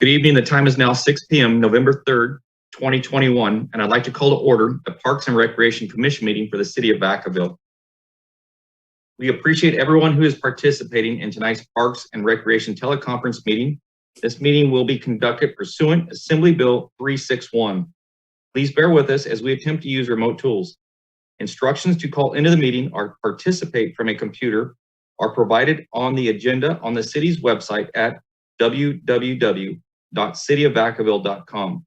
Good evening. The time is now 6 p.m., November 3rd, 2021, and I'd like to call to order the Parks and Recreation Commission meeting for the City of Vacaville. We appreciate everyone who is participating in tonight's Parks and Recreation teleconference meeting. This meeting will be conducted pursuant Assembly Bill 361. Please bear with us as we attempt to use remote tools. Instructions to call into the meeting or participate from a computer are provided on the agenda on the city's website at www.cityofvacaville.com.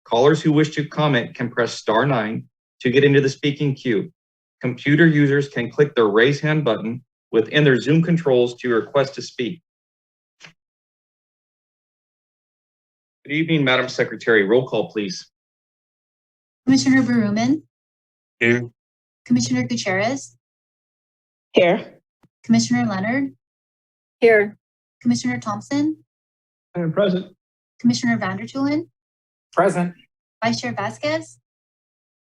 Callers who wish to comment can press *9 to get into the speaking queue. Computer users can click the raise hand button within their Zoom controls to request to speak. Good evening, Madam Secretary. Roll call, please. Commissioner Berumen. Here. Commissioner Gutierrez. Here. Commissioner Leonard. Here. Commissioner Thompson. I am present. Commissioner Vandertulen. Present. Vice Chair Vasquez.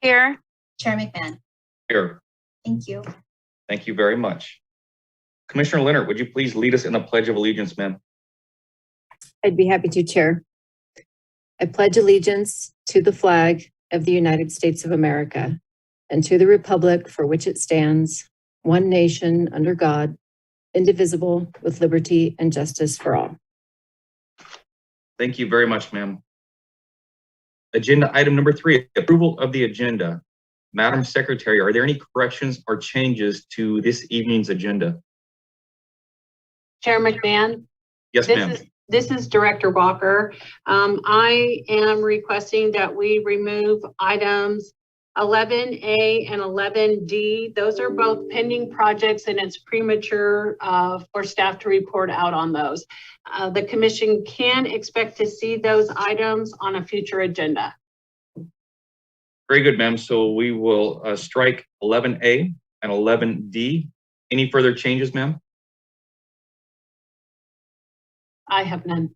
Here. Chair McMahon. Here. Thank you. Thank you very much. Commissioner Leonard, would you please lead us in the Pledge of Allegiance, ma'am? I'd be happy to, Chair. I pledge allegiance to the flag of the United States of America and to the republic for which it stands, one nation under God, indivisible, with liberty and justice for all. Thank you very much, ma'am. Agenda item number 3, approval of the agenda. Madam Secretary, are there any corrections or changes to this evening's agenda? Chair McMahon? Yes, ma'am. This is Director Walker. I am requesting that we remove items 11A and 11D. Those are both pending projects and it's premature for staff to report out on those. The commission can expect to see those items on a future agenda. Very good, ma'am. So we will strike 11A and 11D. Any further changes, ma'am? I have none.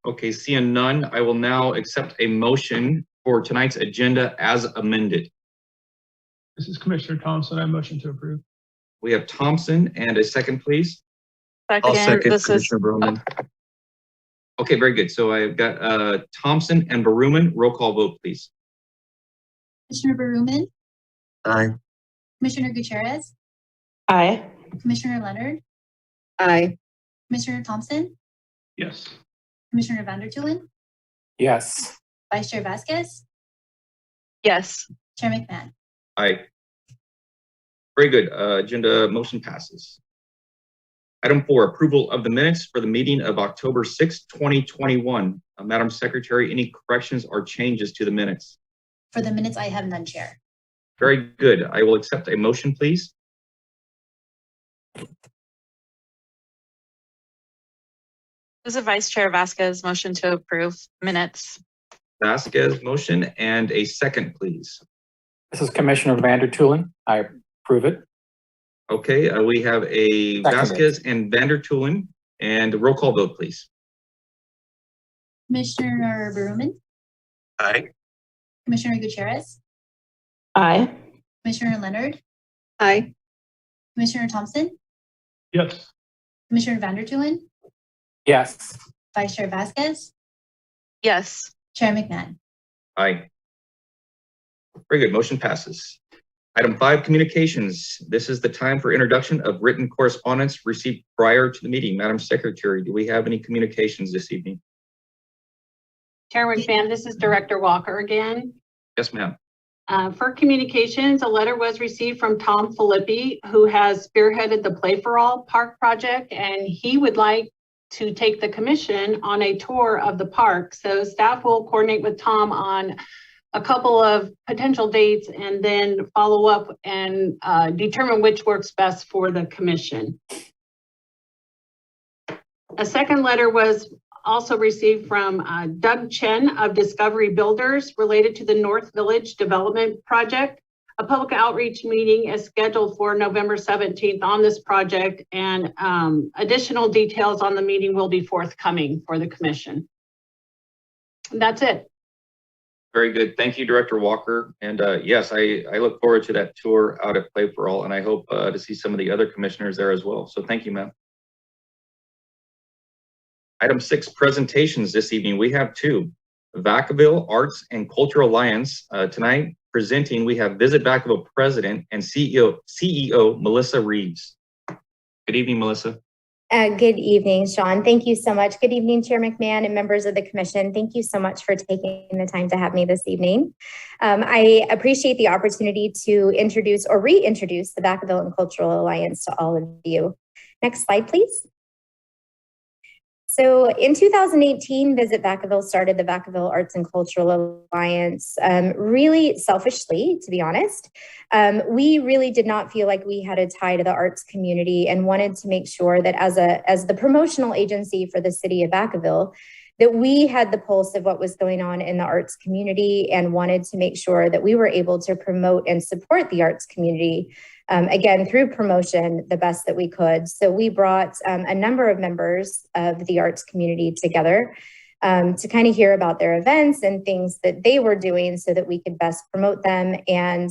Okay, seeing none, I will now accept a motion for tonight's agenda as amended. This is Commissioner Thompson. I motion to approve. We have Thompson and a second, please. I'll second Commissioner Berumen. Okay, very good. So I've got Thompson and Berumen. Roll call vote, please. Commissioner Berumen. Aye. Commissioner Gutierrez. Aye. Commissioner Leonard. Aye. Commissioner Thompson. Yes. Commissioner Vandertulen. Yes. Vice Chair Vasquez. Yes. Chair McMahon. Aye. Very good. Agenda motion passes. Item 4, approval of the minutes for the meeting of October 6, 2021. Madam Secretary, any corrections or changes to the minutes? For the minutes, I have none, Chair. Very good. I will accept a motion, please. This is Vice Chair Vasquez, motion to approve minutes. Vasquez motion and a second, please. This is Commissioner Vandertulen. I approve it. Okay, we have a Vasquez and Vandertulen, and roll call vote, please. Commissioner Berumen. Aye. Commissioner Gutierrez. Aye. Commissioner Leonard. Aye. Commissioner Thompson. Yes. Commissioner Vandertulen. Yes. Vice Chair Vasquez. Yes. Chair McMahon. Aye. Very good. Motion passes. Item 5, communications. This is the time for introduction of written correspondence received prior to the meeting. Madam Secretary, do we have any communications this evening? Chair McMahon, this is Director Walker again. Yes, ma'am. For communications, a letter was received from Tom Filippi, who has spearheaded the Play for All Park project, and he would like to take the commission on a tour of the park. So staff will coordinate with Tom on a couple of potential dates and then follow up and determine which works best for the commission. A second letter was also received from Doug Chen of Discovery Builders related to the North Village Development Project. A public outreach meeting is scheduled for November 17th on this project, and additional details on the meeting will be forthcoming for the commission. And that's it. Very good. Thank you, Director Walker. And yes, I look forward to that tour out at Play for All, and I hope to see some of the other commissioners there as well. So thank you, ma'am. Item 6, presentations this evening. We have two. Vacaville Arts and Cultural Alliance. Tonight presenting, we have Visit Vacaville President and CEO Melissa Reeves. Good evening, Melissa. Good evening, Sean. Thank you so much. Good evening, Chair McMahon and members of the commission. Thank you so much for taking the time to have me this evening. I appreciate the opportunity to introduce or reintroduce the Vacaville and Cultural Alliance to all of you. Next slide, please. So in 2018, Visit Vacaville started the Vacaville Arts and Cultural Alliance really selfishly, to be honest. We really did not feel like we had a tie to the arts community and wanted to make sure that as the promotional agency for the city of Vacaville, that we had the pulse of what was going on in the arts community and wanted to make sure that we were able to promote and support the arts community, again, through promotion, the best that we could. So we brought a number of members of the arts community together to kind of hear about their events and things that they were doing so that we could best promote them and,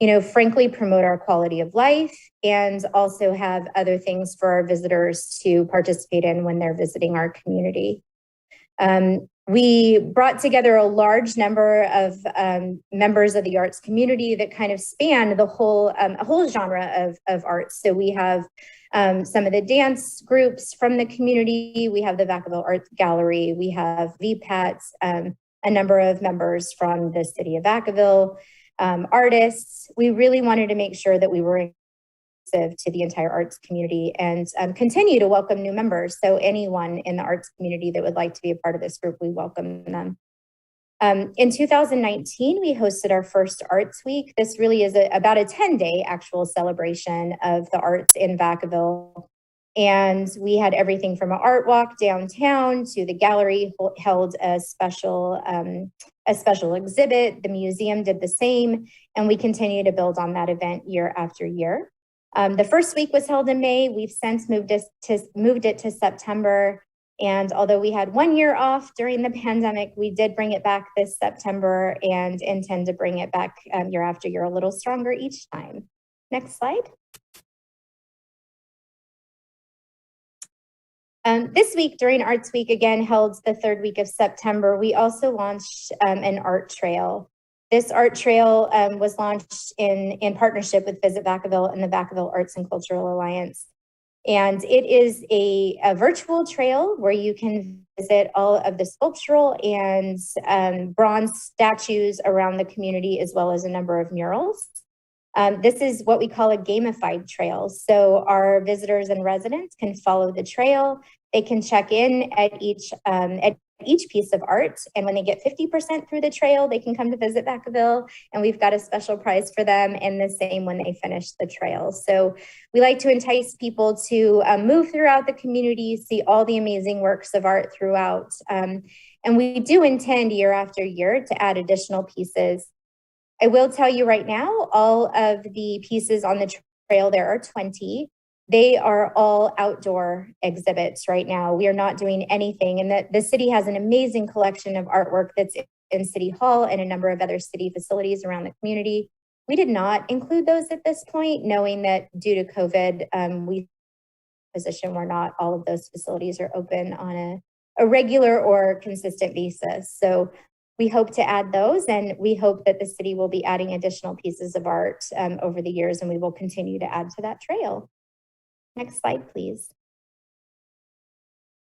you know, frankly, promote our quality of life and also have other things for our visitors to participate in when they're visiting our community. We brought together a large number of members of the arts community that kind of span the whole a whole genre of arts. So we have some of the dance groups from the community. We have the Vacaville Art Gallery. We have VPATs, a number of members from the city of Vacaville, artists. We really wanted to make sure that we were to the entire arts community and continue to welcome new members. So anyone in the arts community that would like to be a part of this group, we welcome them. In 2019, we hosted our first Arts Week. This really is about a 10-day actual celebration of the arts in Vacaville. And we had everything from an art walk downtown to the gallery held a special exhibit. The museum did the same, and we continue to build on that event year after year. The first week was held in May. We've since moved it to September. And although we had 1 year off during the pandemic, we did bring it back this September and intend to bring it back year after year a little stronger each time. Next slide. This week during Arts Week, again held the third week of September, we also launched an art trail. This art trail was launched in partnership with Visit Vacaville and the Vacaville Arts and Cultural Alliance. And it is a virtual trail where you can visit all of the sculptural and bronze statues around the community, as well as a number of murals. This is what we call a gamified trail. So our visitors and residents can follow the trail. They can check in at each piece of art. And when they get 50% through the trail, they can come to Visit Vacaville, and we've got a special prize for them, and the same when they finish the trail. So we like to entice people to move throughout the community, see all the amazing works of art throughout. And we do intend year after year to add additional pieces. I will tell you right now, all of the pieces on the trail, there are 20. They are all outdoor exhibits right now. We are not doing anything. And the city has an amazing collection of artwork that's in City Hall and a number of other city facilities around the community. We did not include those at this point, knowing that due to COVID, we position where not all of those facilities are open on a regular or consistent basis. So we hope to add those, and we hope that the city will be adding additional pieces of art over the years, and we will continue to add to that trail. Next slide, please.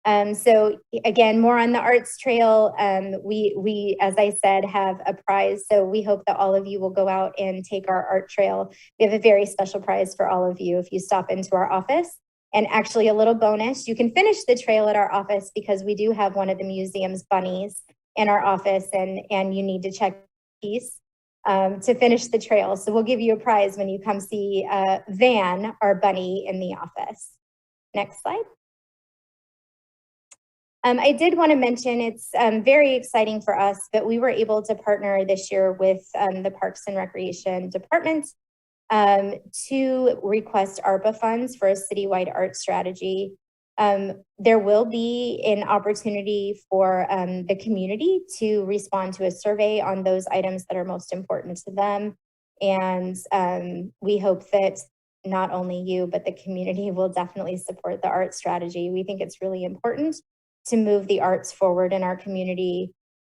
So again, more on the arts trail. We, as I said, have a prize. So we hope that all of you will go out and take our art trail. We have a very special prize for all of you if you stop into our office. And actually a little bonus, you can finish the trail at our office because we do have one of the museum's bunnies in our office, and you need to check piece to finish the trail. So we'll give you a prize when you come see Van, our bunny, in the office. Next slide. I did want to mention it's very exciting for us, but we were able to partner this year with the Parks and Recreation Department to request ARPA funds for a citywide art strategy. There will be an opportunity for the community to respond to a survey on those items that are most important to them. And we hope that not only you, but the community will definitely support the art strategy. We think it's really important. to move the arts forward in our community.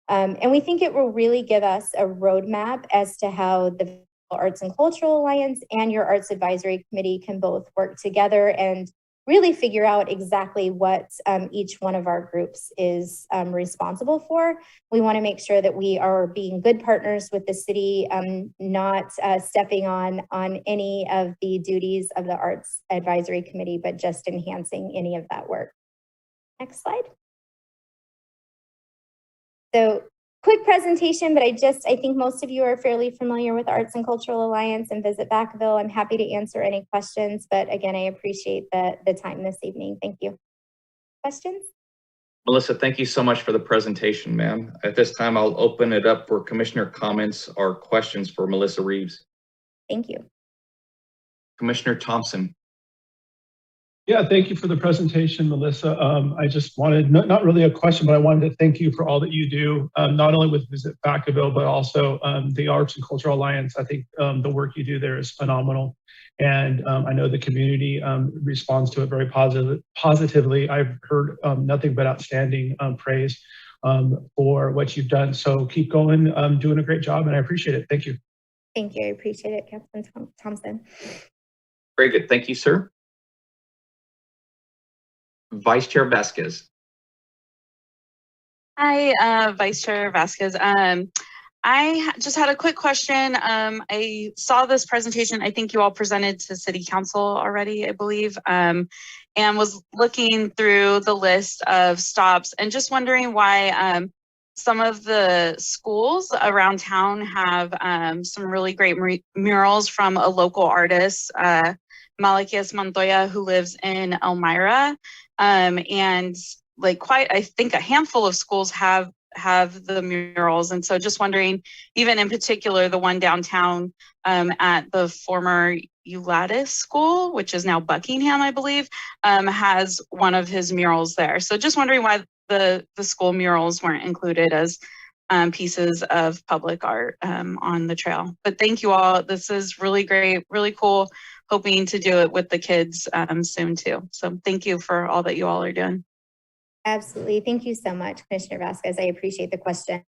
And we think it will really give us a roadmap as to how the Arts and Cultural Alliance and your Arts Advisory Committee can both work together and really figure out exactly what each one of our groups is responsible for. We want to make sure that we are being good partners with the city, not stepping on any of the duties of the Arts Advisory Committee, but just enhancing any of that work. Next slide. So quick presentation, but I think most of you are fairly familiar with Arts and Cultural Alliance and Visit Vacaville. I'm happy to answer any questions, but again, I appreciate the time this evening. Thank you. Questions? Melissa, thank you so much for the presentation, ma'am. At this time, I'll open it up for commissioner comments or questions for Melissa Reeves. Thank you. Commissioner Thompson. Yeah, thank you for the presentation, Melissa. I just wanted, not really a question, but I wanted to thank you for all that you do, not only with Visit Vacaville, but also the Arts and Cultural Alliance. I think the work you do there is phenomenal. And I know the community responds to it very positively. I've heard nothing but outstanding praise for what you've done. So keep going, doing a great job, and I appreciate it. Thank you. Thank you. I appreciate it, Captain Thompson. Very good. Thank you, sir. Vice Chair Vasquez. Hi, Vice Chair Vasquez. I just had a quick question. I saw this presentation. I think you all presented to City Council already, I believe, and was looking through the list of stops and just wondering why some of the schools around town have some really great murals from a local artist, Malaquias Montoya, who lives in Elmira. And like I think a handful of schools have the murals. And so just wondering, even in particular, the one downtown at the former Ulatis School, which is now Buckingham, I believe, has one of his murals there. So just wondering why the school murals weren't included as pieces of public art on the trail. But thank you all. This is really great, really cool. Hoping to do it with the kids soon too. So thank you for all that you all are doing. Absolutely. Thank you so much, Commissioner Vasquez. I appreciate the question.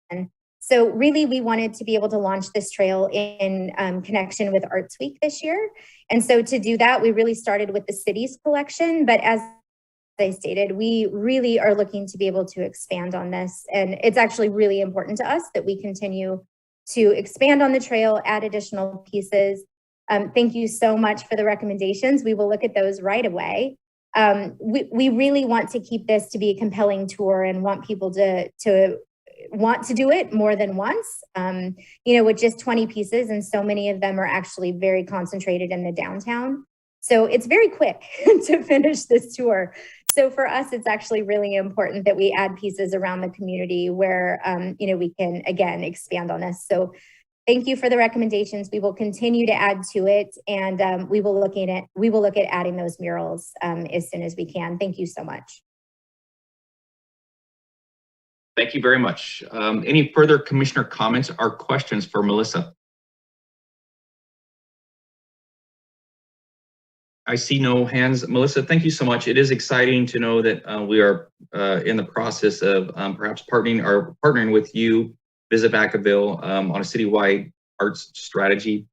So really, we wanted to be able to launch this trail in connection with Arts Week this year. And so to do that, we really started with the city's collection. But as I stated, we really are looking to be able to expand on this. And it's actually really important to us that we continue to expand on the trail, add additional pieces. Thank you so much for the recommendations. We will look at those right away. We really want to keep this to be a compelling tour and want people to want to do it more than once, with just 20 pieces, and so many of them are actually very concentrated in the downtown. So it's very quick to finish this tour. So for us, it's actually really important that we add pieces around the community where, we can, again, expand on this. So thank you for the recommendations. We will continue to add to it, and we will look at adding those murals as soon as we can. Thank you so much. Thank you very much. Any further commissioner comments or questions for Melissa? I see no hands. Melissa, thank you so much. It is exciting to know that we are in the process of perhaps partnering with you, Visit Vacaville, on a citywide arts strategy.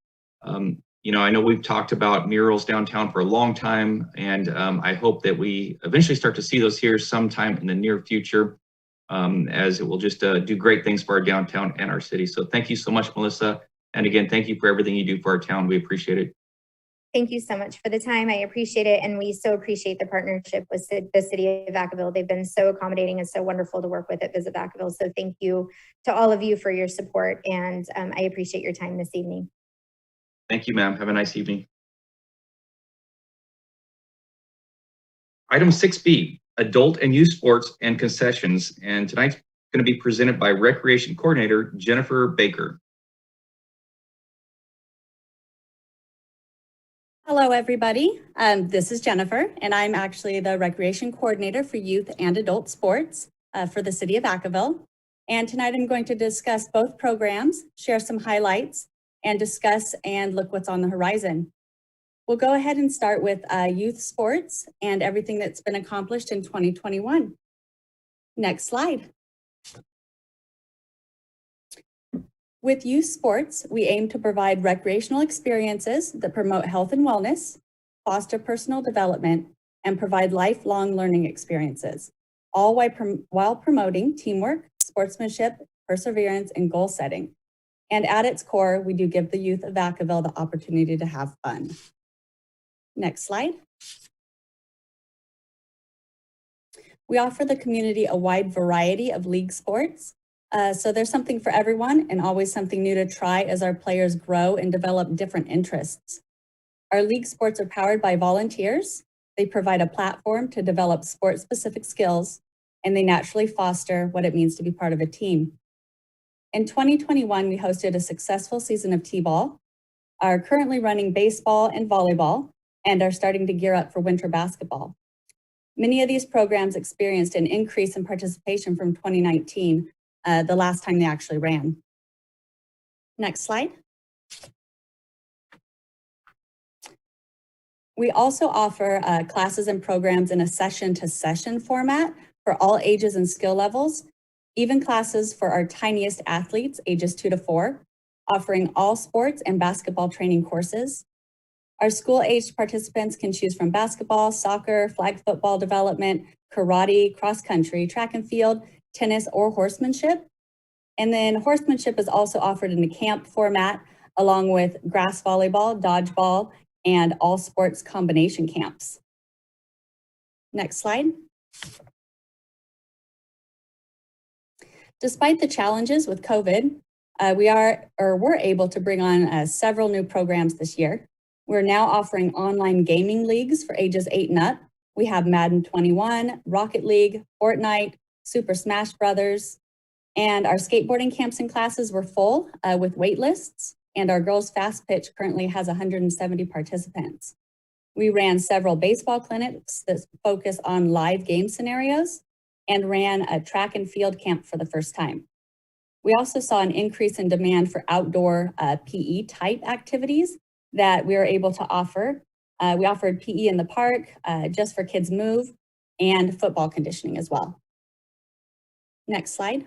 I know we've talked about murals downtown for a long time, and I hope that we eventually start to see those here sometime in the near future, as it will just do great things for our downtown and our city. So thank you so much, Melissa. And again, thank you for everything you do for our town. We appreciate it. Thank you so much for the time. I appreciate it. And we so appreciate the partnership with the city of Vacaville. They've been so accommodating and so wonderful to work with at Visit Vacaville. So thank you to all of you for your support. And I appreciate your time this evening. Thank you, ma'am. Have a nice evening. Item 6B, adult and youth sports and concessions. And tonight's going to be presented by Recreation Coordinator Jennifer Baker. Hello, everybody. This is Jennifer, and I'm actually the Recreation Coordinator for Youth and Adult Sports for the City of Vacaville. And tonight I'm going to discuss both programs, share some highlights, and discuss and look what's on the horizon. We'll go ahead and start with youth sports and everything that's been accomplished in 2021. Next slide. With youth sports, we aim to provide recreational experiences that promote health and wellness, foster personal development, and provide lifelong learning experiences, all while promoting teamwork, sportsmanship, perseverance, and goal setting. And at its core, we do give the youth of Vacaville the opportunity to have fun. Next slide. We offer the community a wide variety of league sports. So there's something for everyone and always something new to try as our players grow and develop different interests. Our league sports are powered by volunteers. They provide a platform to develop sport-specific skills, and they naturally foster what it means to be part of a team. In 2021, we hosted a successful season of T-ball, are currently running baseball and volleyball, and are starting to gear up for winter basketball. Many of these programs experienced an increase in participation from 2019, the last time they actually ran. Next slide. We also offer classes and programs in a session-to-session format for all ages and skill levels, even classes for our tiniest athletes, ages 2 to 4, offering all sports and basketball training courses. Our school-aged participants can choose from basketball, soccer, flag football development, karate, cross-country, track and field, tennis, or horsemanship. And then horsemanship is also offered in a camp format, along with grass volleyball, dodgeball, and all sports combination camps. Next slide. Despite the challenges with COVID, we're able to bring on several new programs this year. We're now offering online gaming leagues for ages 8 and up. We have Madden 21, Rocket League, Fortnite, Super Smash Brothers, and our skateboarding camps and classes were full with wait lists, and our girls fast pitch currently has 170 participants. We ran several baseball clinics that focus on live game scenarios and ran a track and field camp for the first time. We also saw an increase in demand for outdoor PE type activities that we were able to offer. We offered PE in the park, Just for Kids Move, and football conditioning as well. Next slide.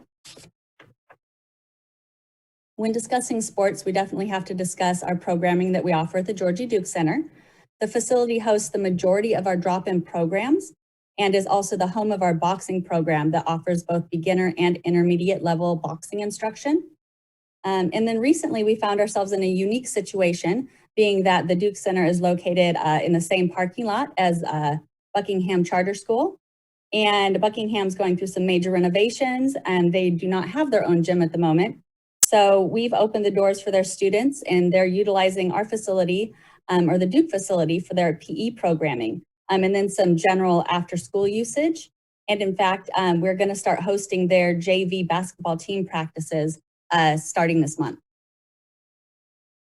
When discussing sports, we definitely have to discuss our programming that we offer at the Georgie Duke Center. The facility hosts the majority of our drop-in programs and is also the home of our boxing program that offers both beginner and intermediate level boxing instruction. And then recently we found ourselves in a unique situation, being that the Duke Center is located in the same parking lot as Buckingham Charter School. And Buckingham's going through some major renovations and they do not have their own gym at the moment. So we've opened the doors for their students and they're utilizing our facility or the Duke facility for their PE programming and then some general after school usage. And in fact, we're gonna start hosting their JV basketball team practices starting this month.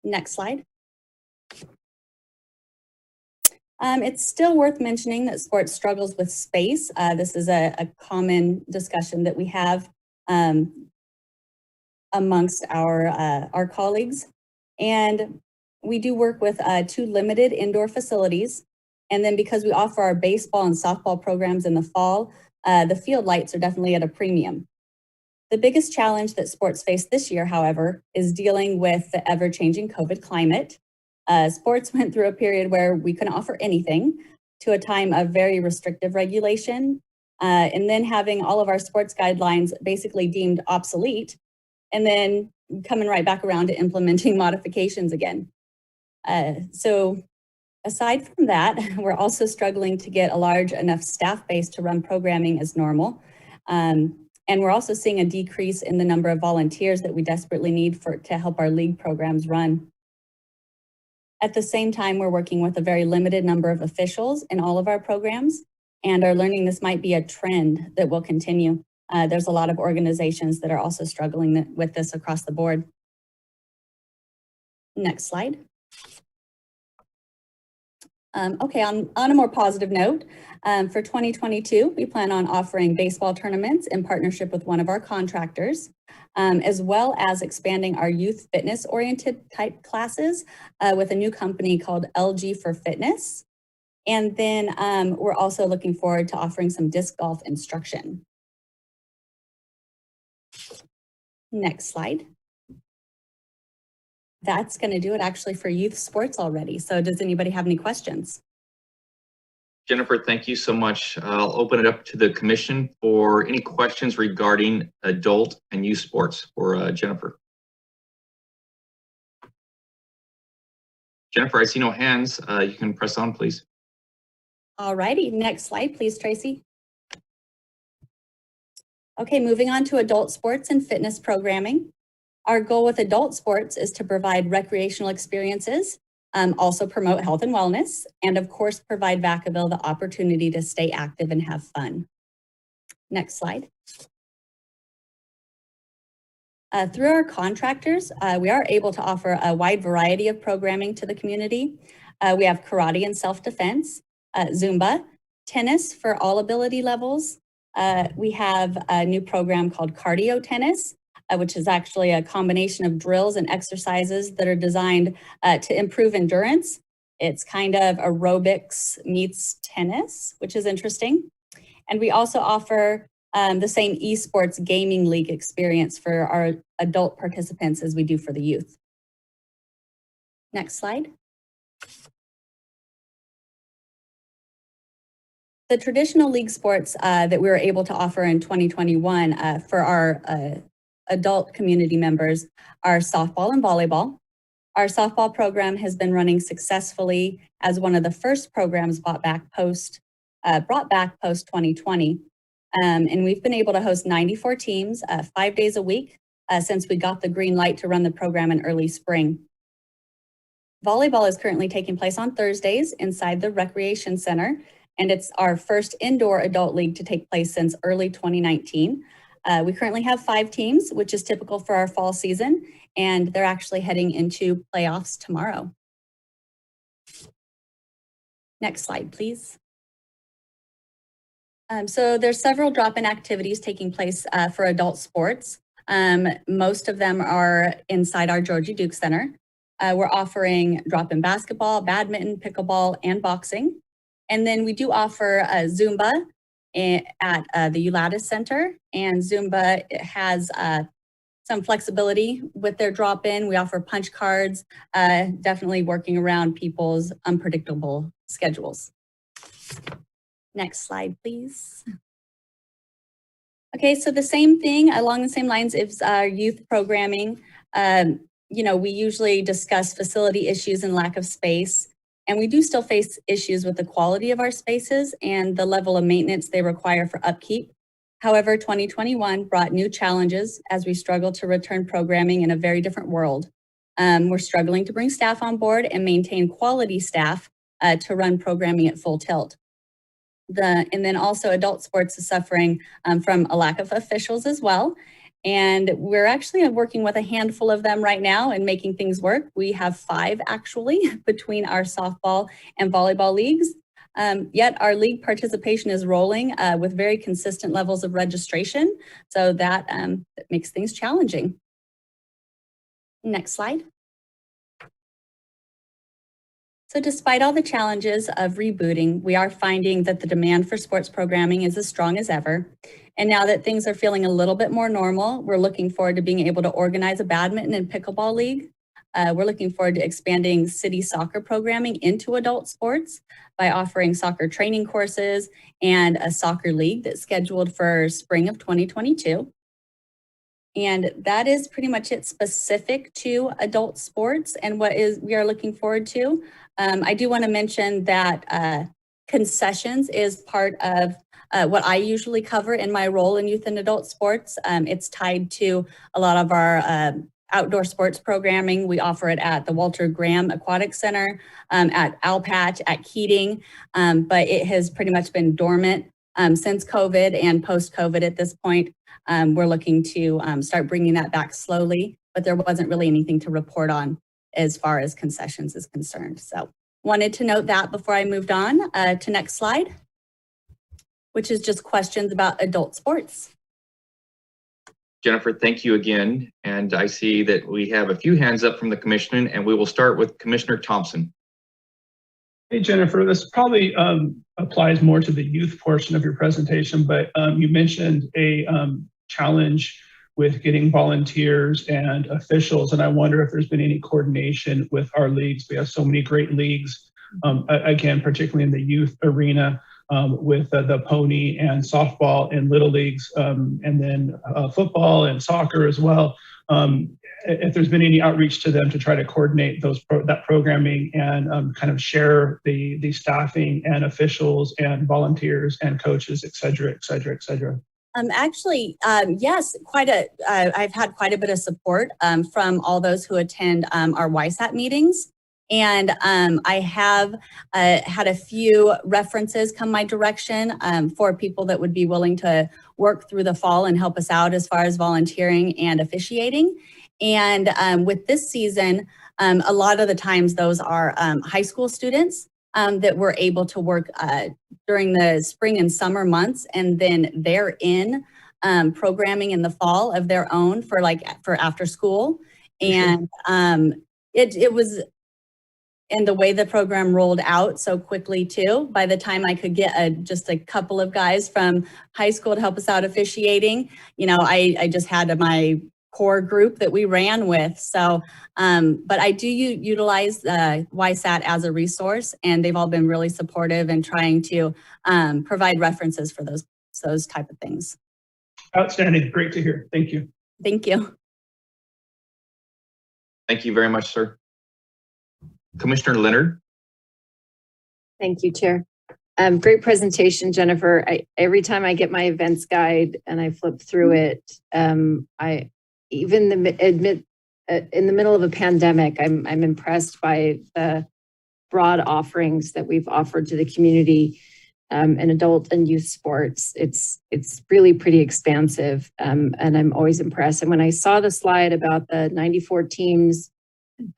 Next slide. It's still worth mentioning that sports struggles with space. This is a common discussion that we have amongst our colleagues. And we do work with 2 limited indoor facilities. And then because we offer our baseball and softball programs in the fall, the field lights are definitely at a premium. The biggest challenge that sports face this year, however, is dealing with the ever-changing COVID climate. Sports went through a period where we couldn't offer anything to a time of very restrictive regulation, and then having all of our sports guidelines basically deemed obsolete, and then coming right back around to implementing modifications again. So aside from that, we're also struggling to get a large enough staff base to run programming as normal. And we're also seeing a decrease in the number of volunteers that we desperately need to help our league programs run. At the same time, we're working with a very limited number of officials in all of our programs and are learning this might be a trend that will continue. There's a lot of organizations that are also struggling with this across the board. Next slide. Okay, on a more positive note, for 2022, we plan on offering baseball tournaments in partnership with one of our contractors, as well as expanding our youth fitness oriented type classes with a new company called LG for Fitness. And then we're also looking forward to offering some disc golf instruction. Next slide. That's going to do it actually for youth sports already. So does anybody have any questions? Jennifer, thank you so much. I'll open it up to the commission for any questions regarding adult and youth sports for Jennifer. Jennifer, I see no hands. You can press on, please. All righty, next slide, please, Tracy. Okay, moving on to adult sports and fitness programming. Our goal with adult sports is to provide recreational experiences, also promote health and wellness, and of course, provide Vacaville the opportunity to stay active and have fun. Next slide. Through our contractors, we are able to offer a wide variety of programming to the community. We have karate and self-defense, Zumba, tennis for all ability levels. We have a new program called cardio tennis, which is actually a combination of drills and exercises that are designed to improve endurance. It's kind of aerobics meets tennis, which is interesting. And we also offer the same esports gaming league experience for our adult participants as we do for the youth. Next slide. The traditional league sports that we were able to offer in 2021 for our adult community members are softball and volleyball. Our softball program has been running successfully as one of the first programs brought back post 2020. And we've been able to host 94 teams 5 days a week since we got the green light to run the program in early spring. Volleyball is currently taking place on Thursdays inside the Recreation Center, and it's our first indoor adult league to take place since early 2019. We currently have 5 teams, which is typical for our fall season, and they're actually heading into playoffs tomorrow. Next slide, please. So there's several drop-in activities taking place for adult sports. Most of them are inside our Georgie Duke Center. We're offering drop-in basketball, badminton, pickleball, and boxing. And then we do offer Zumba at the Ulatis Center, and Zumba has some flexibility with their drop-in. We offer punch cards, definitely working around people's unpredictable schedules. Next slide, please. Okay, so the same thing along the same lines is our youth programming. You know, we usually discuss facility issues and lack of space, and we do still face issues with the quality of our spaces and the level of maintenance they require for upkeep. However, 2021 brought new challenges as we struggle to return programming in a very different world. We're struggling to bring staff on board and maintain quality staff to run programming at full tilt. And then also adult sports is suffering from a lack of officials as well. And we're actually working with a handful of them right now and making things work. We have 5 actually between our softball and volleyball leagues. Yet our league participation is rolling with very consistent levels of registration. So that makes things challenging. Next slide. So despite all the challenges of rebooting, we are finding that the demand for sports programming is as strong as ever. And now that things are feeling a little bit more normal, we're looking forward to being able to organize a badminton and pickleball league. We're looking forward to expanding city soccer programming into adult sports by offering soccer training courses and a soccer league that's scheduled for spring of 2022. And that is pretty much it specific to adult sports and what we are looking forward to. I do want to mention that concessions is part of what I usually cover in my role in youth and adult sports. It's tied to a lot of our outdoor sports programming. We offer it at the Walter Graham Aquatic Center, at Alpatch, at Keating, but it has pretty much been dormant since COVID and post-COVID at this point. We're looking to start bringing that back slowly, but there wasn't really anything to report on as far as concessions is concerned. So wanted to note that before I moved on to next slide, which is just questions about adult sports. Jennifer, thank you again. And I see that we have a few hands up from the commission, and we will start with Commissioner Thompson. Hey, Jennifer, this probably applies more to the youth portion of your presentation, but you mentioned a challenge with getting volunteers and officials. And I wonder if there's been any coordination with our leagues. We have so many great leagues, again, particularly in the youth arena, with the pony and softball and little leagues, and then football and soccer as well. If there's been any outreach to them to try to coordinate that programming and kind of share the staffing and officials and volunteers and coaches, et cetera, et cetera, et cetera. Actually, yes, I've had quite a bit of support from all those who attend our YSAT meetings. And I have had a few references come my direction for people that would be willing to work through the fall and help us out as far as volunteering and officiating. And with this season, a lot of the times those are high school students that were able to work during the spring and summer months, and then they're in programming in the fall of their own for after school. And it was, and the way the program rolled out so quickly too, by the time I could get just a couple of guys from high school to help us out officiating, you know, I just had my core group that we ran with. So, but I do utilize YSAT as a resource, and they've all been really supportive and trying to provide references for those type of things. Outstanding. Great to hear. Thank you. Thank you. Thank you very much, sir. Commissioner Leonard. Thank you, Chair. Great presentation, Jennifer. Every time I get my events guide and I flip through it, in the middle of a pandemic, I'm impressed by the broad offerings that we've offered to the community in adult and youth sports. It's really pretty expansive, and I'm always impressed. And when I saw the slide about the 94 teams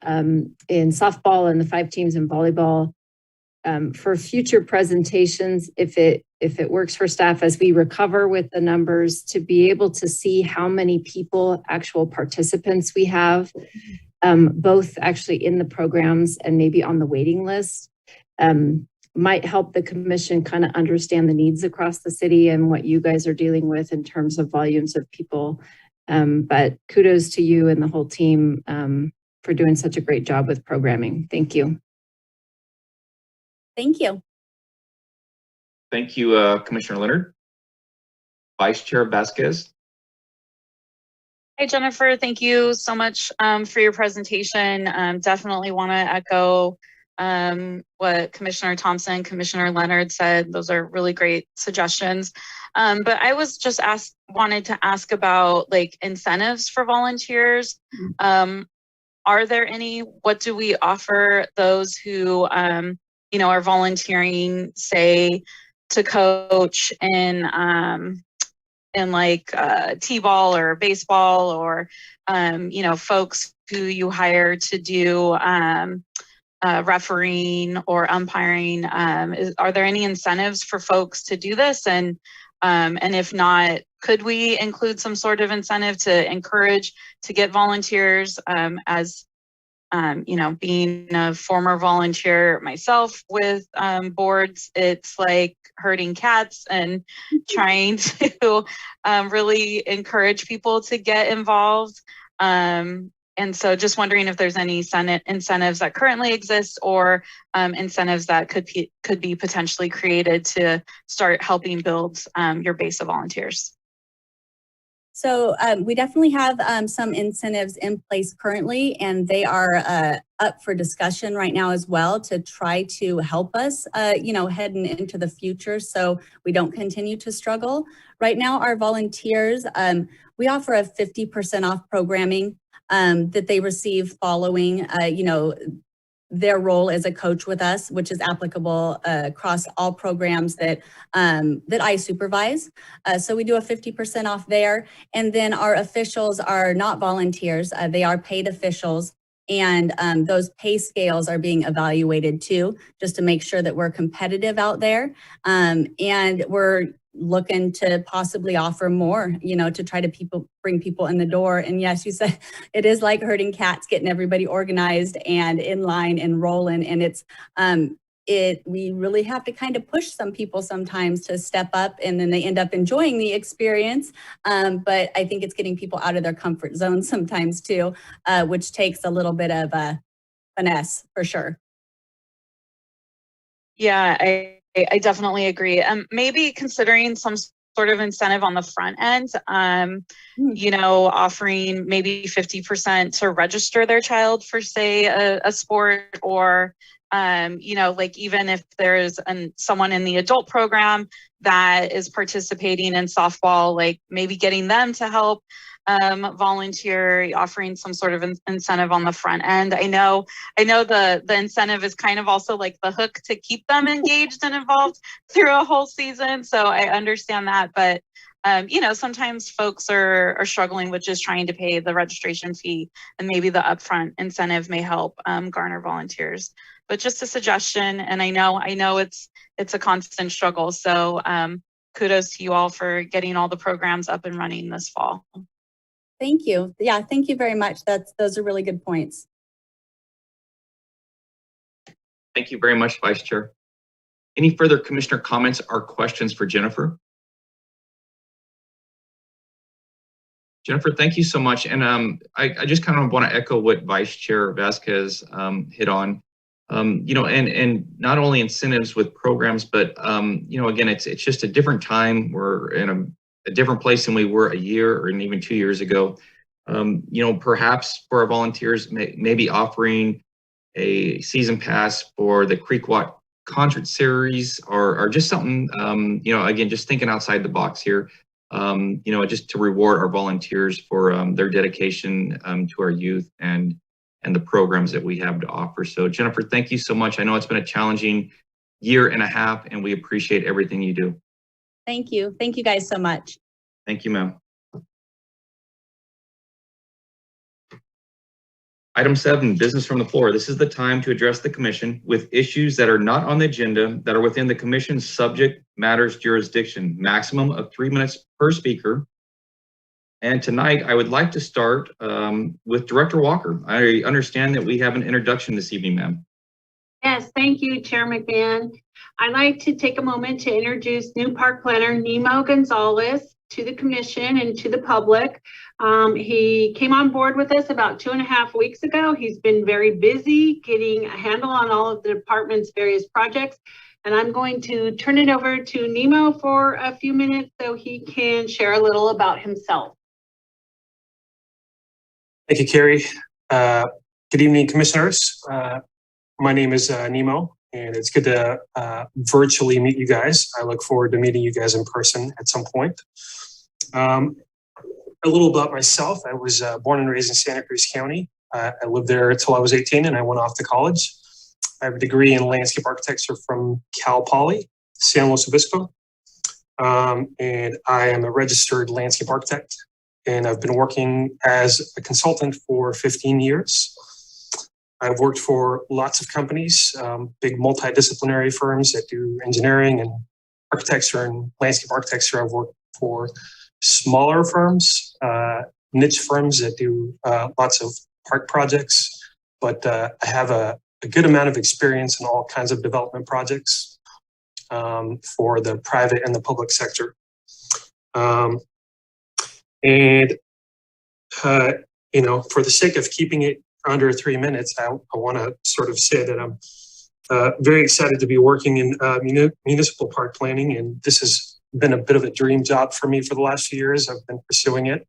in softball and the 5 teams in volleyball, for future presentations, if it works for staff as we recover with the numbers, to be able to see how many people, actual participants we have, both actually in the programs and maybe on the waiting list, might help the commission kind of understand the needs across the city and what you guys are dealing with in terms of volumes of people. But kudos to you and the whole team for doing such a great job with programming. Thank you. Thank you. Thank you, Commissioner Leonard. Vice Chair Vasquez. Hi, Jennifer. Thank you so much for your presentation. Definitely want to echo what Commissioner Thompson, Commissioner Leonard said. Those are really great suggestions. But I was just wanted to ask about like incentives for volunteers. Are there any? What do we offer those who you know, are volunteering, say, to coach in like t-ball or baseball, or you know, folks who you hire to do refereeing or umpiring? Are there any incentives for folks to do this? And if not, could we include some sort of incentive to encourage to get volunteers? As you know, being a former volunteer myself with boards, it's like herding cats and trying to really encourage people to get involved. And so just wondering if there's any incentives that currently exist, or incentives that could be potentially created to start helping build your base of volunteers. So we definitely have some incentives in place currently, and they are up for discussion right now as well to try to help us, you know, heading into the future so we don't continue to struggle. Right now, our volunteers, we offer a 50% off programming that they receive following, you know, their role as a coach with us, which is applicable across all programs that I supervise. So we do a 50% off there. And then our officials are not volunteers, they are paid officials. And those pay scales are being evaluated too, just to make sure that we're competitive out there. And we're looking to possibly offer more, you know, to try to bring people in the door. And yes, you said it is like herding cats, getting everybody organized and in line and rolling. And it's we really have to kind of push some people sometimes to step up, and then they end up enjoying the experience. But I think it's getting people out of their comfort zone sometimes too, which takes a little bit of a finesse for sure. Yeah, I definitely agree. Maybe considering some sort of incentive on the front end, you know, offering maybe 50% to register their child for, say, a sport, or, you know, like even if there's someone in the adult program that is participating in softball, like maybe getting them to help volunteer, offering some sort of incentive on the front end. I know the incentive is kind of also like the hook to keep them engaged and involved through a whole season. So I understand that, but you know, sometimes folks are struggling with just trying to pay the registration fee, and maybe the upfront incentive may help garner volunteers. But just a suggestion, and I know it's a constant struggle. So kudos to you all for getting all the programs up and running this fall. Thank you. Yeah, thank you very much. Those are really good points. Thank you very much, Vice Chair. Any further commissioner comments or questions for Jennifer? Jennifer, thank you so much. And I just kind of want to echo what Vice Chair Vasquez hit on. You know, and not only incentives with programs, but you know, again, it's just a different time. We're in a different place than we were a year or even 2 years ago. You know, perhaps for our volunteers, maybe offering a season pass for the Creekwalk concert series, or just something, you know, again, just thinking outside the box here, you know, just to reward our volunteers for their dedication to our youth and the programs that we have to offer. So Jennifer, thank you so much. I know it's been a challenging year and a half, and we appreciate everything you do. Thank you. Thank you guys so much. Thank you, ma'am. Item 7, business from the floor. This is the time to address the commission with issues that are not on the agenda that are within the commission's subject matters jurisdiction. Maximum of 3 minutes per speaker. And tonight, I would like to start with Director Walker. I understand that we have an introduction this evening, ma'am. Yes, thank you, Chair McMahon. I'd like to take a moment to introduce new park planner Nemo Gonzalez to the commission and to the public. He came on board with us about 2.5 weeks ago. He's been very busy getting a handle on all of the department's various projects. And I'm going to turn it over to Nemo for a few minutes so he can share a little about himself. Thank you, Carrie. Good evening, commissioners. My name is Nemo, and it's good to virtually meet you guys. I look forward to meeting you guys in person at some point. A little about myself. I was born and raised in Santa Cruz County. I lived there until I was 18, and I went off to college. I have a degree in landscape architecture from Cal Poly, San Luis Obispo. And I am a registered landscape architect, and I've been working as a consultant for 15 years. I've worked for lots of companies, big multidisciplinary firms that do engineering and architecture and landscape architecture. I've worked for smaller firms, niche firms that do lots of park projects, but I have a good amount of experience in all kinds of development projects for the private and the public sector. You know, for the sake of keeping it under 3 minutes, I want to sort of say that I'm very excited to be working in municipal park planning, and this has been a bit of a dream job for me for the last few years. I've been pursuing it,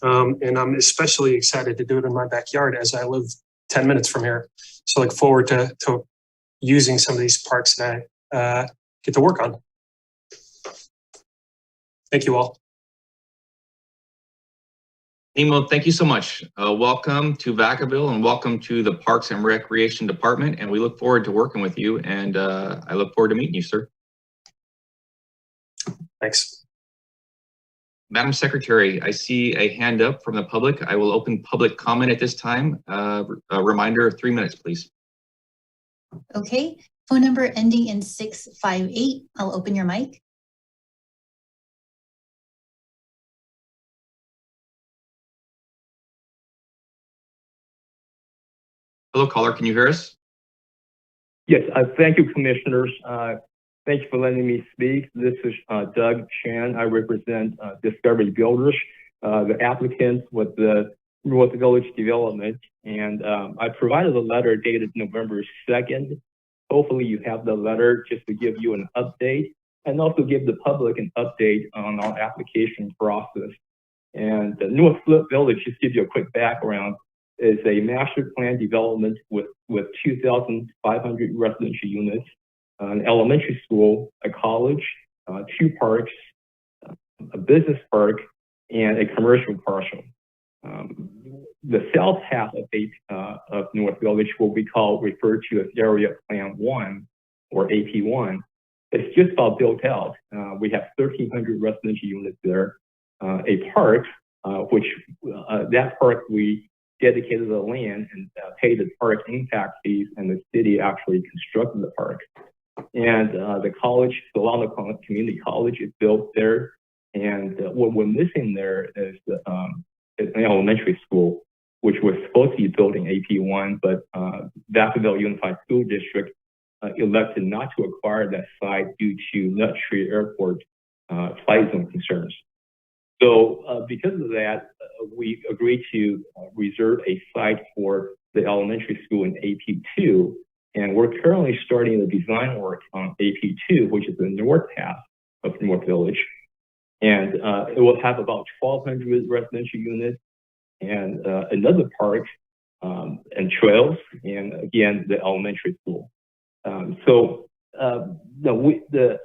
and I'm especially excited to do it in my backyard as I live 10 minutes from here. So I look forward to using some of these parks that I get to work on. Thank you all. Nemo, thank you so much. Welcome to Vacaville and welcome to the Parks and Recreation Department. And we look forward to working with you. And I look forward to meeting you, sir. Thanks. Madam Secretary, I see a hand up from the public. I will open public comment at this time. A reminder of 3 minutes, please. Okay, phone number ending in 658. I'll open your mic. Hello, caller. Can you hear us? Yes, thank you, commissioners. Thank you for letting me speak. This is Doug Chan. I represent Discovery Builders, the applicants with the North Village Development. And I provided a letter dated November 2nd. Hopefully you have the letter just to give you an update and also give the public an update on our application process. And the North Village, just to give you a quick background, is a master plan development with 2,500 residential units, an elementary school, a college, 2 parks, a business park, and a commercial parcel. The south half of North Village will be referred to as Area Plan 1 or AP1. It's just about built out. We have 1,300 residential units there. A park, which that park we dedicated the land and paid the park impact fees, and the city actually constructed the park. And the college, the Solano Community College, is built there. And what we're missing there is an elementary school, which was supposed to be built in AP1, but Vacaville Unified School District elected not to acquire that site due to Nut Tree Airport flight zone concerns. So because of that, we agreed to reserve a site for the elementary school in AP2. And we're currently starting the design work on AP2, which is the north half of North Village. And it will have about 1,200 residential units and another park and trails, and again, the elementary school. So the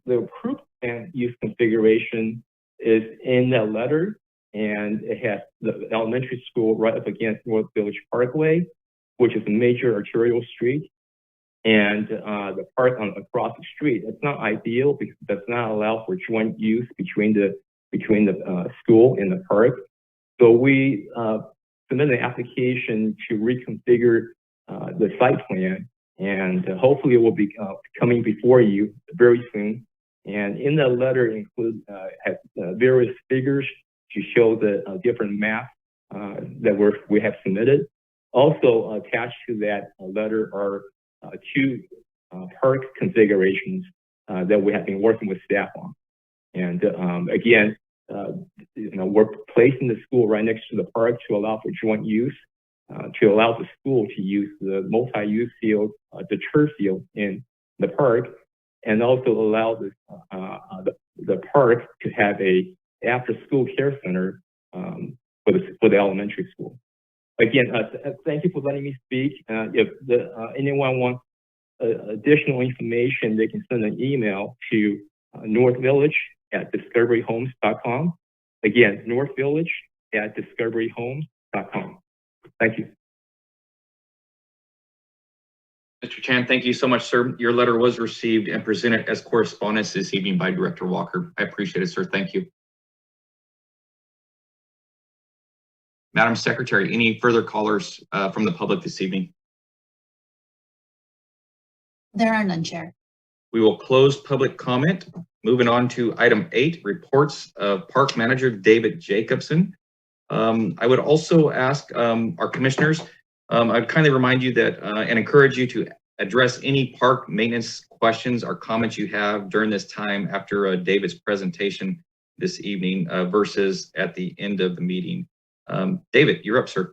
approved plan use configuration is in that letter, and it has the elementary school right up against North Village Parkway, which is a major arterial street, and the park across the street. It's not ideal because it does not allow for joint use between the school and the park. So we submitted an application to reconfigure the site plan, and hopefully it will be coming before you very soon. And in that letter include has various figures to show the different maps that we have submitted. Also attached to that letter are 2 park configurations that we have been working with staff on. And again, we're placing the school right next to the park to allow for joint use, to allow the school to use the multi-use field, the turf field in the park, and also allow the park to have a after-school care center for the elementary school. Again, thank you for letting me speak. If anyone wants additional information, they can send an email to northvillage@discoveryhomes.com. Again, northvillage@discoveryhomes.com. Thank you. Mr. Chan, thank you so much, sir. Your letter was received and presented as correspondence this evening by Director Walker. I appreciate it, sir. Thank you. Madam Secretary, any further callers from the public this evening? There are none, Chair. We will close public comment. Moving on to item 8, reports of Park Manager David Jacobson. I would also ask our commissioners, I'd kindly remind you that and encourage you to address any park maintenance questions or comments you have during this time after David's presentation this evening versus at the end of the meeting. David, you're up, sir.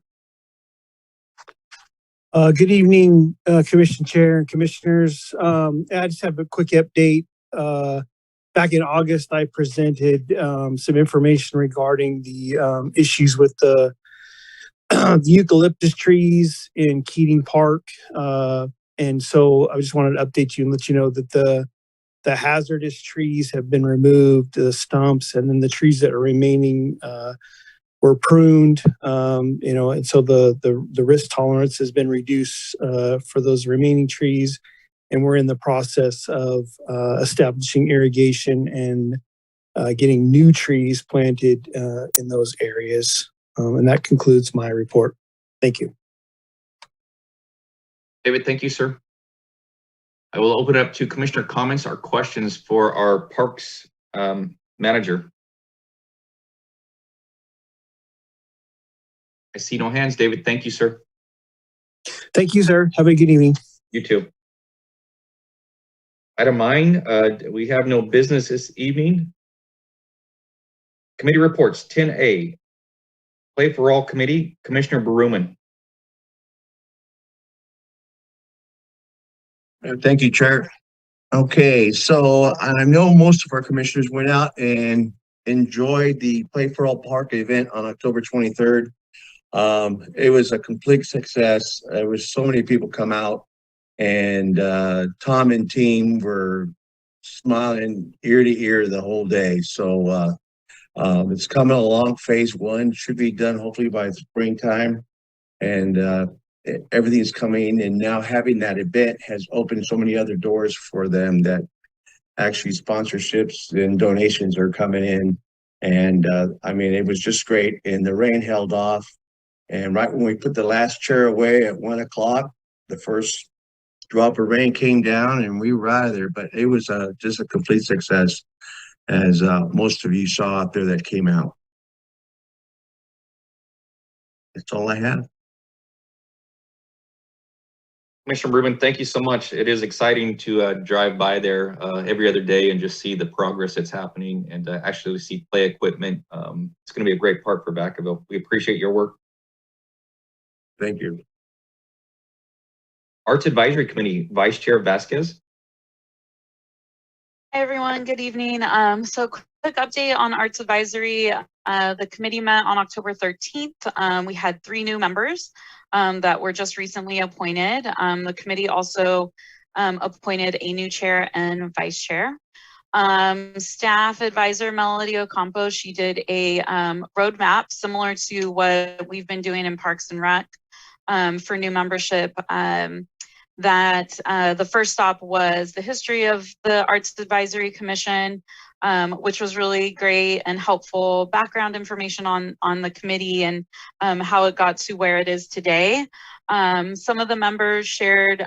Good evening, Commission Chair and Commissioners. I just have a quick update. Back in August, I presented some information regarding the issues with the eucalyptus trees in Keating Park. And so I just wanted to update you and let you know that the hazardous trees have been removed, the stumps, and then the trees that are remaining were pruned, and so the risk tolerance has been reduced for those remaining trees. And we're in the process of establishing irrigation and getting new trees planted in those areas. And that concludes my report. Thank you. David, thank you, sir. I will open it up to commissioner comments or questions for our parks manager. I see no hands. David, thank you, sir. Thank you, sir. Have a good evening. You too. Item 9, we have no business this evening. Committee reports, 10A. Play for All Committee, Commissioner Berumen. Thank you, Chair. Okay, so I know most of our commissioners went out and enjoyed the Play for All Park event on October 23rd. It was a complete success. There was so many people come out, and Tom and team were smiling ear to ear the whole day. So it's coming along. Phase 1 should be done hopefully by springtime, and everything's coming. And now having that event has opened so many other doors for them that actually sponsorships and donations are coming in. And I mean, it was just great. And the rain held off. And right when we put the last chair away at 1 o'clock, the first drop of rain came down and we were out of there. But it was just a complete success, as most of you saw out there that came out. That's all I have. Commissioner Berumen, thank you so much. It is exciting to drive by there every other day and just see the progress that's happening and actually see play equipment. It's going to be a great park for Vacaville. We appreciate your work. Thank you. Arts Advisory Committee, Vice Chair Vasquez. Hi, everyone. Good evening. So quick update on Arts Advisory. The committee met on October 13th. We had 3 new members that were just recently appointed. The committee also appointed a new chair and vice chair. Staff advisor Melody Ocampo, she did a roadmap similar to what we've been doing in Parks and Rec for new membership. The first stop was the history of the Arts Advisory Commission, which was really great and helpful background information on the committee and how it got to where it is today. Some of the members shared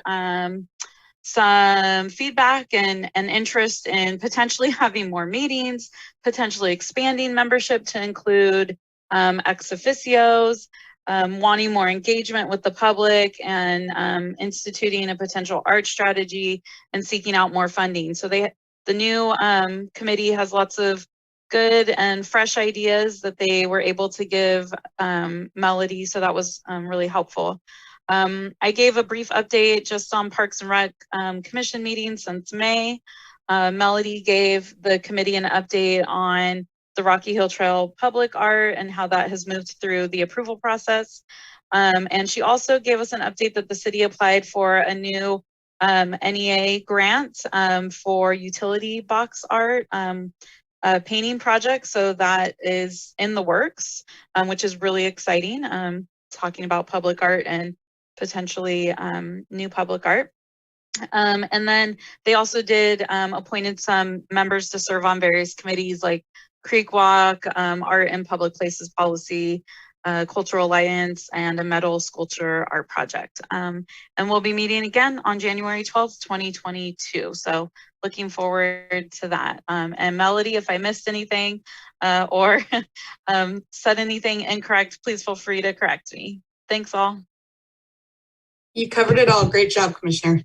some feedback and interest in potentially having more meetings, potentially expanding membership to include ex officios, wanting more engagement with the public, and instituting a potential art strategy and seeking out more funding. So the new committee has lots of good and fresh ideas that they were able to give Melody, so that was really helpful. I gave a brief update just on Parks and Rec Commission meetings since May. Melody gave the committee an update on the Rocky Hill Trail public art and how that has moved through the approval process. And she also gave us an update that the city applied for a new NEA grant for utility box art painting project. So that is in the works, which is really exciting. Talking about public art and potentially new public art. And then they also did appointed some members to serve on various committees like Creek Walk, Art and Public Places Policy, Cultural Alliance, and a metal sculpture art project. And we'll be meeting again on January 12th, 2022. So looking forward to that. And Melody, if I missed anything or said anything incorrect, please feel free to correct me. Thanks all. You covered it all. Great job, Commissioner.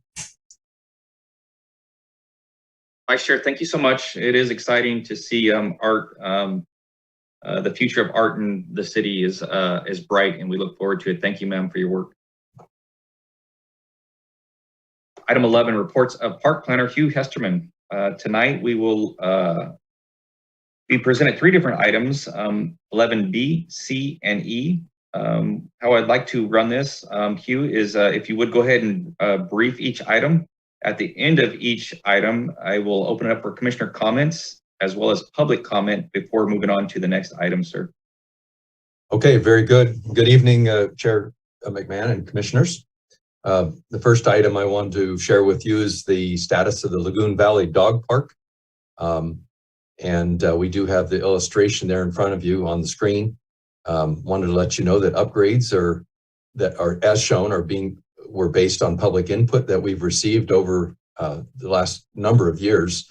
Vice Chair, thank you so much. It is exciting to see art. The future of art in the city is bright, and we look forward to it. Thank you, ma'am, for your work. Item 11, reports of Park Planner Hugh Hesterman. Tonight, we will be presented 3 different items, 11B, C, and E. How I'd like to run this, Hugh, is if you would go ahead and brief each item. At the end of each item, I will open it up for commissioner comments as well as public comment before moving on to the next item, sir. Okay, very good. Good evening, Chair McMahon and commissioners. The first item I want to share with you is the status of the Lagoon Valley Dog Park. We do have the illustration there in front of you on the screen. Wanted to let you know that upgrades that are as shown were based on public input that we've received over the last number of years.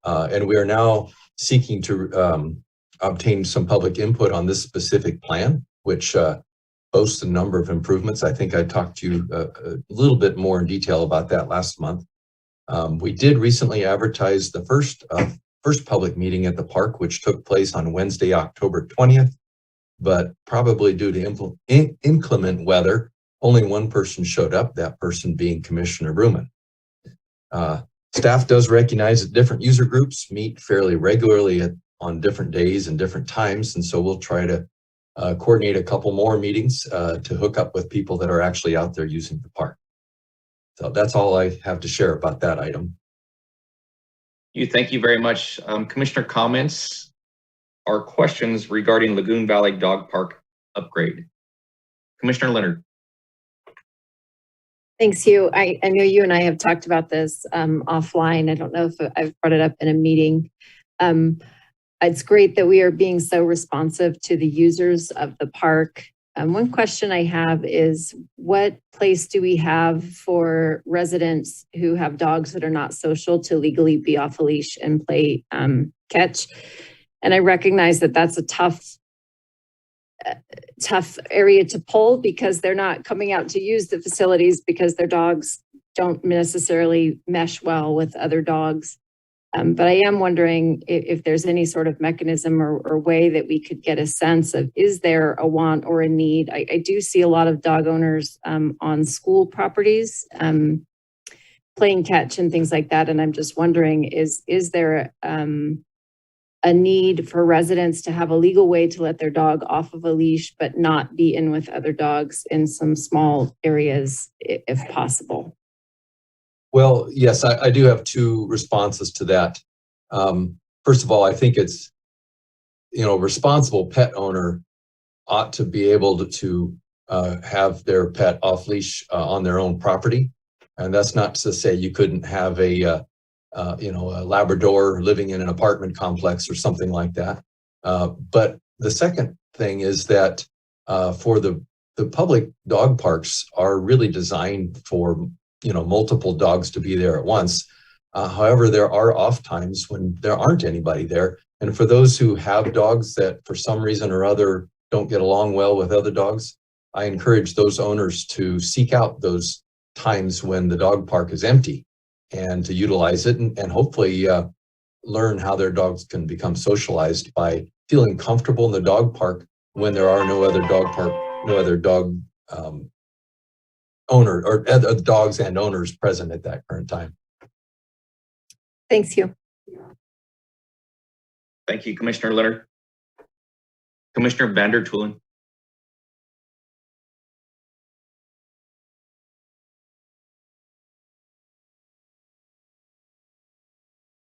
And we are now seeking to obtain some public input on this specific plan, which boasts a number of improvements. I think I talked to you a little bit more in detail about that last month. We did recently advertise the first public meeting at the park, which took place on Wednesday, October 20th, but probably due to inclement weather, only one person showed up, that person being Commissioner Ruman. Staff does recognize that different user groups meet fairly regularly on different days and different times, and so we'll try to coordinate a couple more meetings to hook up with people that are actually out there using the park. So that's all I have to share about that item. Thank you very much. Commissioner comments or questions regarding Lagoon Valley Dog Park upgrade? Commissioner Leonard. Thanks, Hugh. I know you and I have talked about this offline. I don't know if I've brought it up in a meeting. It's great that we are being so responsive to the users of the park. One question I have is, what place do we have for residents who have dogs that are not social to legally be off a leash and play catch? And I recognize that that's a tough area to pull because they're not coming out to use the facilities because their dogs don't necessarily mesh well with other dogs. But I am wondering if there's any sort of mechanism or way that we could get a sense of, is there a want or a need? I do see a lot of dog owners on school properties playing catch and things like that. And I'm just wondering, is there a need for residents to have a legal way to let their dog off of a leash, but not be in with other dogs in some small areas if possible? Well, yes, I do have two responses to that. First of all, I think it's, responsible pet owner ought to be able to have their pet off leash on their own property. And that's not to say you couldn't have a Labrador living in an apartment complex or something like that. But the second thing is that for the public dog parks are really designed for multiple dogs to be there at once. However, there are off times when there aren't anybody there. And for those who have dogs that for some reason or other don't get along well with other dogs, I encourage those owners to seek out those times when the dog park is empty and to utilize it and hopefully learn how their dogs can become socialized by feeling comfortable in the dog park when there are no other dog owner or other dogs and owners present at that current time. Thanks, Hugh. Thank you, Commissioner Leonard. Commissioner Vander Tulen.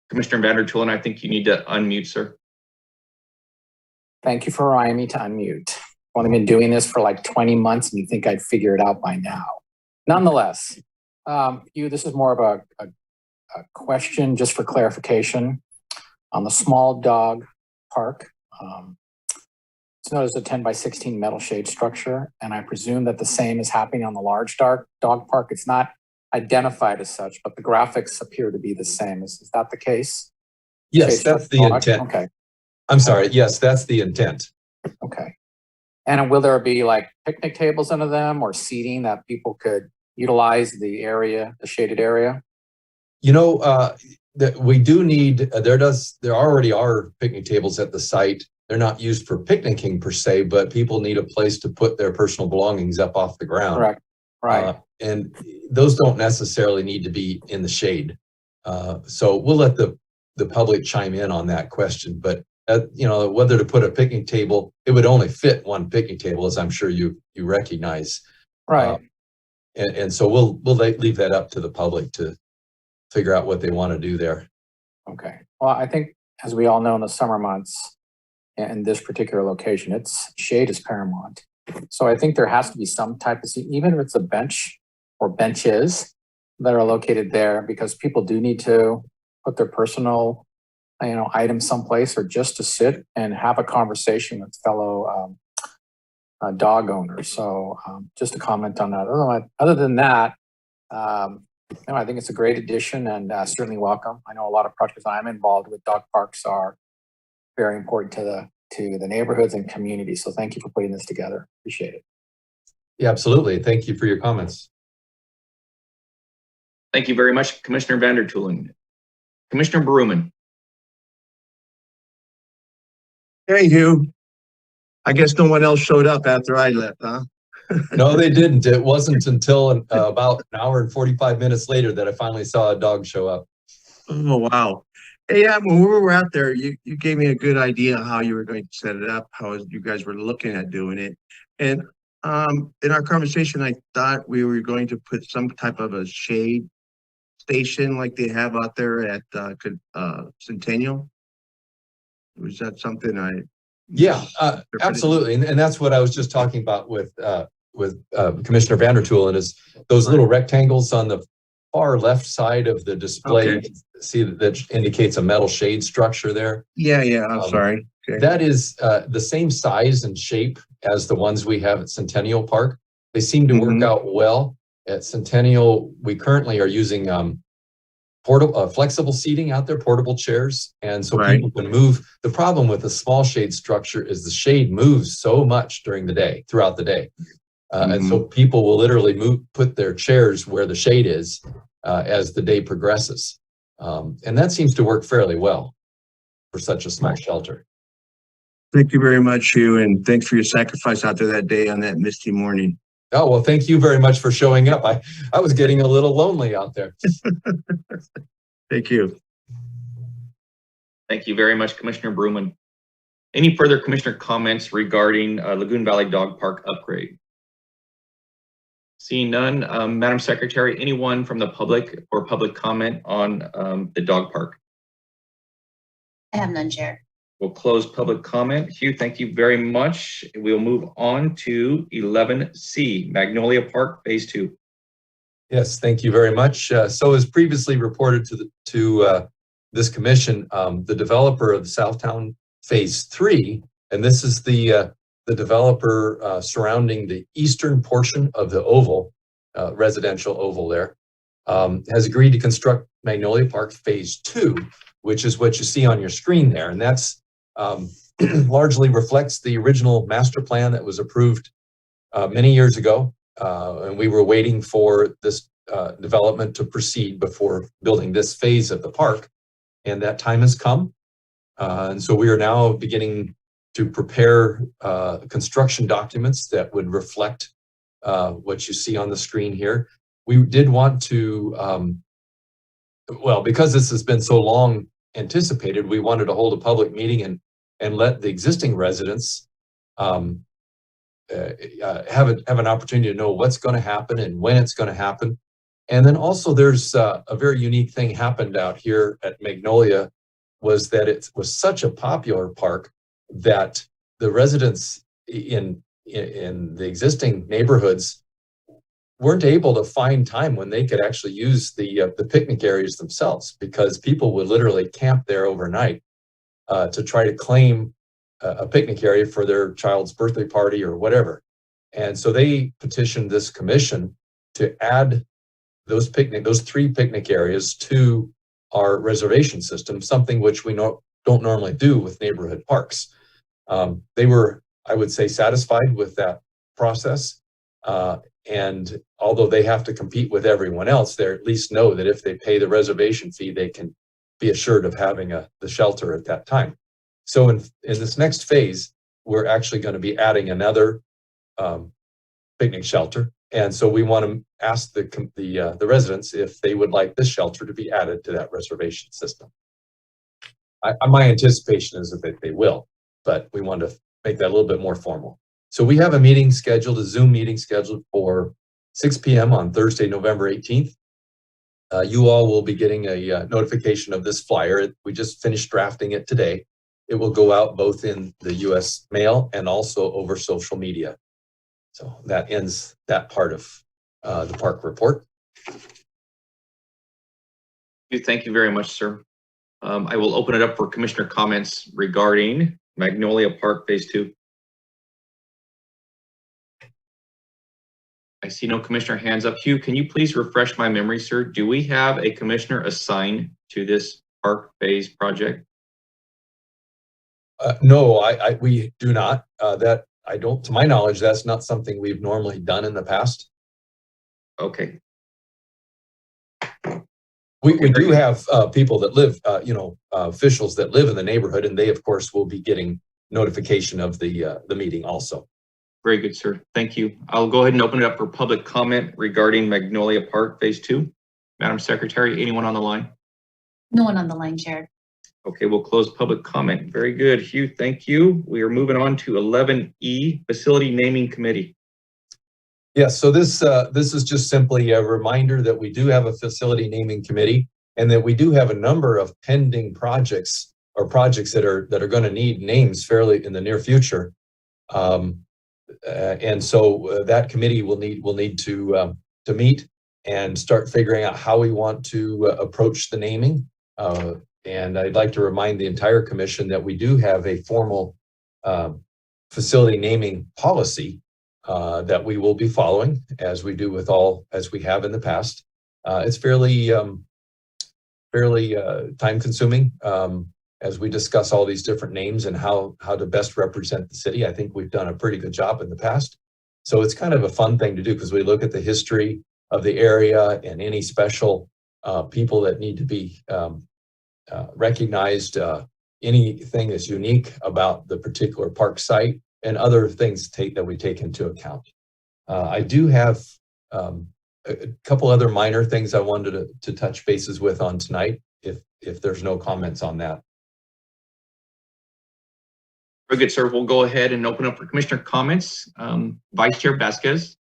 Commissioner Vander Tulen, I think you need to unmute, sir. Thank you for reminding me to unmute. I've only been doing this for like 20 months and you think I'd figure it out by now. Nonetheless, this is more of a question just for clarification on the small dog park. It's known as a 10 by 16 metal shade structure, and I presume that the same is happening on the large dog park. It's not identified as such, but the graphics appear to be the same. Is that the case? Yes, that's the intent. Okay. I'm sorry. Yes, that's the intent. Okay. And will there be like picnic tables under them or seating that people could utilize the area, the shaded area? That we do need, there already are picnic tables at the site. They're not used for picnicking per se, but people need a place to put their personal belongings up off the ground. Correct. Right. And those don't necessarily need to be in the shade. So we'll let the public chime in on that question, but whether to put a picnic table, it would only fit one picnic table, as I'm sure you recognize. Right. And so we'll leave that up to the public to figure out what they want to do there. Okay. Well, I think as we all know in the summer months in this particular location, it's shade is paramount. So I think there has to be some type of seat, even if it's a bench or benches that are located there, because people do need to put their personal items someplace or just to sit and have a conversation with fellow dog owners. So just to comment on that. Other than that, I think it's a great addition and certainly welcome. I know a lot of projects I'm involved with dog parks are very important to the neighborhoods and communities. So thank you for putting this together. Appreciate it. Yeah, absolutely. Thank you for your comments. Thank you very much, Commissioner Vandertoolen. Commissioner Berumen. Hey, Hugh. I guess no one else showed up after I left, huh? No, they didn't. It wasn't until about an hour and 45 minutes later that I finally saw a dog show up. Oh, wow. Hey, yeah, when we were out there, you gave me a good idea how you were going to set it up, how you guys were looking at doing it. And in our conversation, I thought we were going to put some type of a shade station like they have out there at Centennial. Was that something Yeah, absolutely. And that's what I was just talking about with Commissioner Vandertoolen is those little rectangles on the far left side of the display. Okay. See that indicates a metal shade structure there. Yeah, I'm sorry. Okay. That is the same size and shape as the ones we have at Centennial Park. They seem to work out well. At Centennial, we currently are using portable, flexible seating out there, portable chairs. And so people can move. The problem with the small shade structure is the shade moves so much during the day, throughout the day. And so people will literally put their chairs where the shade is as the day progresses. And that seems to work fairly well for such a small shelter. Thank you very much, Hugh, and thanks for your sacrifice out there that day on that misty morning. Oh, well, thank you very much for showing up. I was getting a little lonely out there. Thank you. Thank you very much, Commissioner Berumen. Any further commissioner comments regarding Lagoon Valley Dog Park upgrade? Seeing none, Madam Secretary, anyone from the public or public comment on the dog park? I have none, Chair. We'll close public comment. Hugh, thank you very much. We'll move on to 11C, Magnolia Park Phase 2. Yes, thank you very much. So as previously reported to this commission, the developer of Southtown Phase 3, and this is the developer surrounding the eastern portion of the oval, residential oval there, has agreed to construct Magnolia Park Phase 2, which is what you see on your screen there. And that's largely reflects the original master plan that was approved many years ago. And we were waiting for this development to proceed before building this phase of the park. And that time has come. And so we are now beginning to prepare construction documents that would reflect what you see on the screen here. We did want to, well, because this has been so long anticipated, we wanted to hold a public meeting and let the existing residents have an opportunity to know what's going to happen and when it's going to happen. And then also there's a very unique thing happened out here at Magnolia, was that it was such a popular park that the residents in the existing neighborhoods weren't able to find time when they could actually use the picnic areas themselves, because people would literally camp there overnight to try to claim a picnic area for their child's birthday party or whatever. And so they petitioned this commission to add those three picnic areas to our reservation system, something which we don't normally do with neighborhood parks. They were, I would say, satisfied with that process. And although they have to compete with everyone else, they at least know that if they pay the reservation fee, they can be assured of having the shelter at that time. So in this next phase, we're actually going to be adding another picnic shelter. And so we want to ask the residents if they would like this shelter to be added to that reservation system. My anticipation is that they will, but we want to make that a little bit more formal. So we have a meeting scheduled, a Zoom meeting scheduled for 6 p.m. on Thursday, November 18th. You all will be getting a notification of this flyer. We just finished drafting it today. It will go out both in the U.S. mail and also over social media. So that ends that part of the park report. Thank you very much, sir. I will open it up for commissioner comments regarding Magnolia Park Phase 2. I see no commissioner hands up. Hugh, can you please refresh my memory, sir? Do we have a commissioner assigned to this park phase project? No, we do not. To my knowledge, that's not something we've normally done in the past. Okay. We do have people that live, officials that live in the neighborhood, and they, of course, will be getting notification of the meeting also. Very good, sir. Thank you. I'll go ahead and open it up for public comment regarding Magnolia Park Phase 2. Madam Secretary, anyone on the line? No one on the line, Chair. Okay, we'll close public comment. Very good, Hugh, thank you. We are moving on to 11E, Facility Naming Committee. Yes, so this is just simply a reminder that we do have a facility naming committee and that we do have a number of pending projects or projects that are going to need names fairly in the near future. And so that committee will need to meet and start figuring out how we want to approach the naming. And I'd like to remind the entire commission that we do have a formal facility naming policy that we will be following, as we do with as we have in the past. It's fairly time consuming as we discuss all these different names and how to best represent the city. I think we've done a pretty good job in the past. So it's kind of a fun thing to do because we look at the history of the area and any special people that need to be recognized, anything that's unique about the particular park site, and other things that we take into account. I do have a couple other minor things I wanted to touch bases with on tonight, if there's no comments on that. Very good, sir. We'll go ahead and open up for commissioner comments. Vice Chair Vasquez.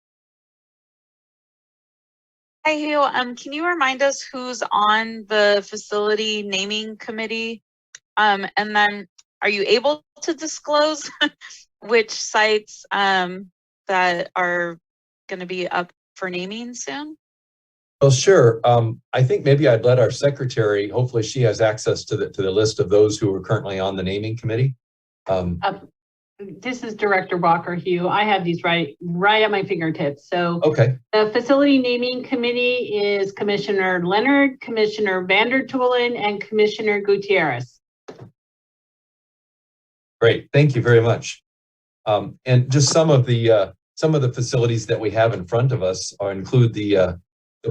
Hi, Hugh. Can you remind us who's on the facility naming committee? And then are you able to disclose which sites that are going to be up for naming soon? Well, sure. I think maybe I'd let our secretary, hopefully she has access to the list of those who are currently on the naming committee. This is Director Walker, Hugh. I have these right at my fingertips. So okay. The facility naming committee is Commissioner Leonard, Commissioner Vandertoolen, and Commissioner Gutierrez. Great, thank you very much. And just some of the facilities that we have in front of us include the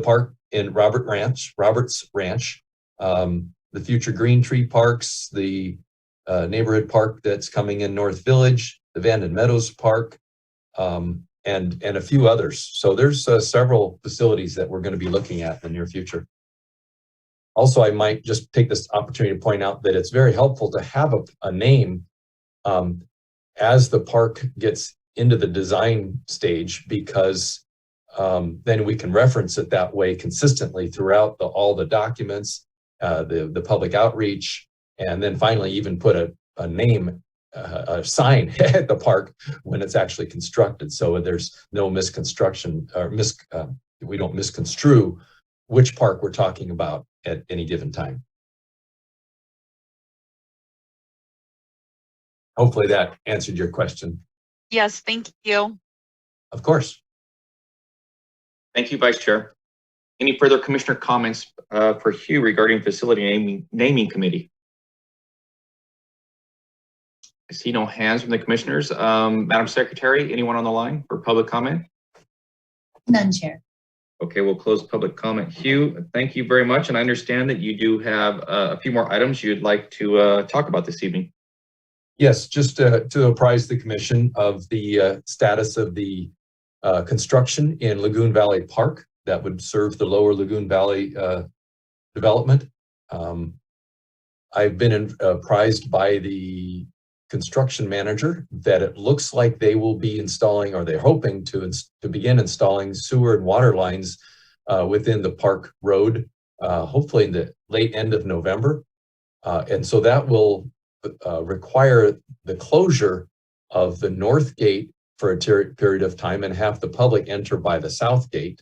park in Roberts Ranch, the future Green Tree Parks, the neighborhood park that's coming in North Village, the Vanden Meadows Park, and a few others. So there's several facilities that we're going to be looking at in the near future. Also, I might just take this opportunity to point out that it's very helpful to have a name as the park gets into the design stage, because then we can reference it that way consistently throughout all the documents, the public outreach, and then finally even put a name, a sign at the park when it's actually constructed. So there's no misconstruction or we don't misconstrue which park we're talking about at any given time. Hopefully that answered your question. Yes, thank you. Of course. Thank you, Vice Chair. Any further commissioner comments for Hugh regarding facility naming committee? I see no hands from the commissioners. Madam Secretary, anyone on the line for public comment? None, Chair. Okay, we'll close public comment. Hugh, thank you very much. And I understand that you do have a few more items you'd like to talk about this evening. Yes, just to apprise the commission of the status of the construction in Lagoon Valley Park that would serve the lower Lagoon Valley development. I've been apprised by the construction manager that it looks like they will be installing, or they're hoping to begin installing sewer and water lines within the park road, hopefully in the late end of November. And so that will require the closure of the north gate for a period of time and have the public enter by the south gate.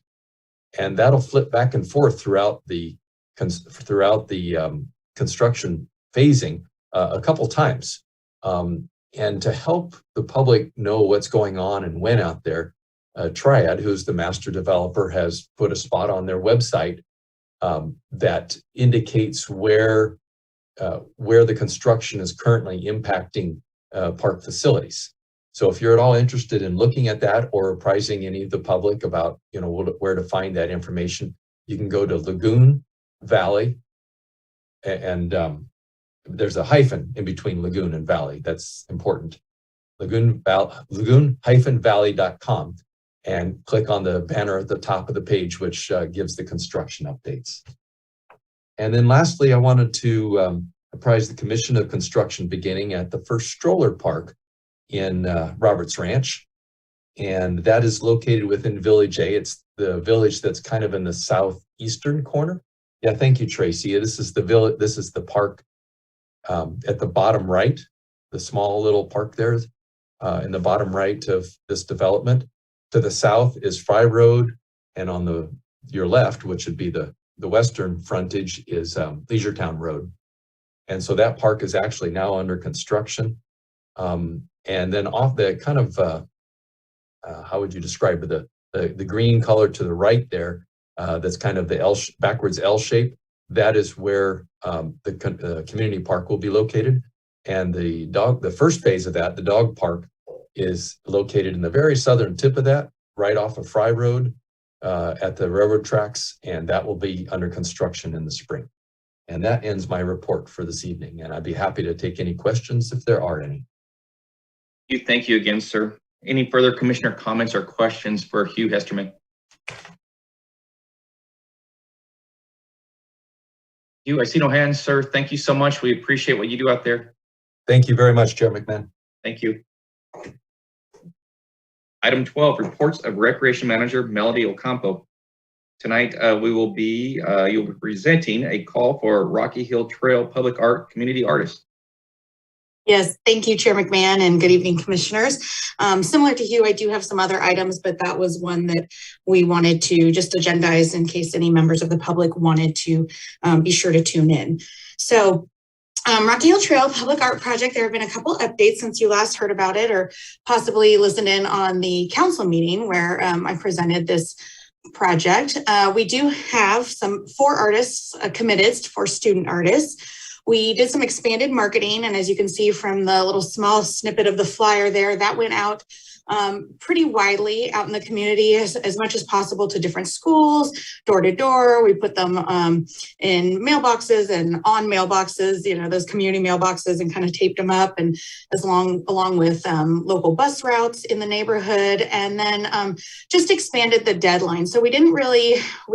And that'll flip back and forth throughout the construction phasing a couple times. And to help the public know what's going on and when out there, Triad, who's the master developer, has put a spot on their website that indicates where the construction is currently impacting park facilities. So if you're at all interested in looking at that or apprising any of the public about, where to find that information, you can go to Valley. And there's a hyphen in between lagoon and valley. That's important. Lagoon-valley.com, and click on the banner at the top of the page, which gives the construction updates. And then lastly, I wanted to apprise the Commission of construction beginning at the first stroller park in Roberts Ranch. And that is located within Village A. It's the village that's kind of in the southeastern corner. Yeah, thank you, Tracy. This is the village. This is the park at the bottom right, the small little park there in the bottom right of this development. To the south is Fry Road, and on your left, which would be the western frontage, is Leisure Town Road. And so that park is actually now under construction. And then off the kind of how would you describe it? The green color to the right there, that's kind of the backwards L shape. That is where the community park will be located. And the first phase of that, the dog park, is located in the very southern tip of that, right off of Fry Road at the railroad tracks. And that will be under construction in the spring. And that ends my report for this evening. And I'd be happy to take any questions if there are any. Thank you again, sir. Any further commissioner comments or questions for Hugh Hesterman? Hugh, I see no hands, sir. Thank you so much. We appreciate what you do out there. Thank you very much, Chair McMahon. Thank you. Item 12, reports of Recreation Manager Melody Ocampo. Tonight, you'll be presenting a call for Rocky Hill Trail Public Art Community Artist. Yes, thank you, Chair McMahon, and good evening, commissioners. Similar to you, I do have some other items, but that was one that we wanted to just agendize in case any members of the public wanted to be sure to tune in. So Rocky Hill Trail Public Art Project, there have been a couple updates since you last heard about it or possibly listened in on the council meeting where I presented this project. We do have 4 artists committed, 4 student artists. We did some expanded marketing, and as you can see from the little small snippet of the flyer there, that went out pretty widely out in the community as much as possible to different schools, door to door. We put them in mailboxes and on mailboxes, those community mailboxes, and kind of taped them up, and along with local bus routes in the neighborhood, and then just expanded the deadline. So we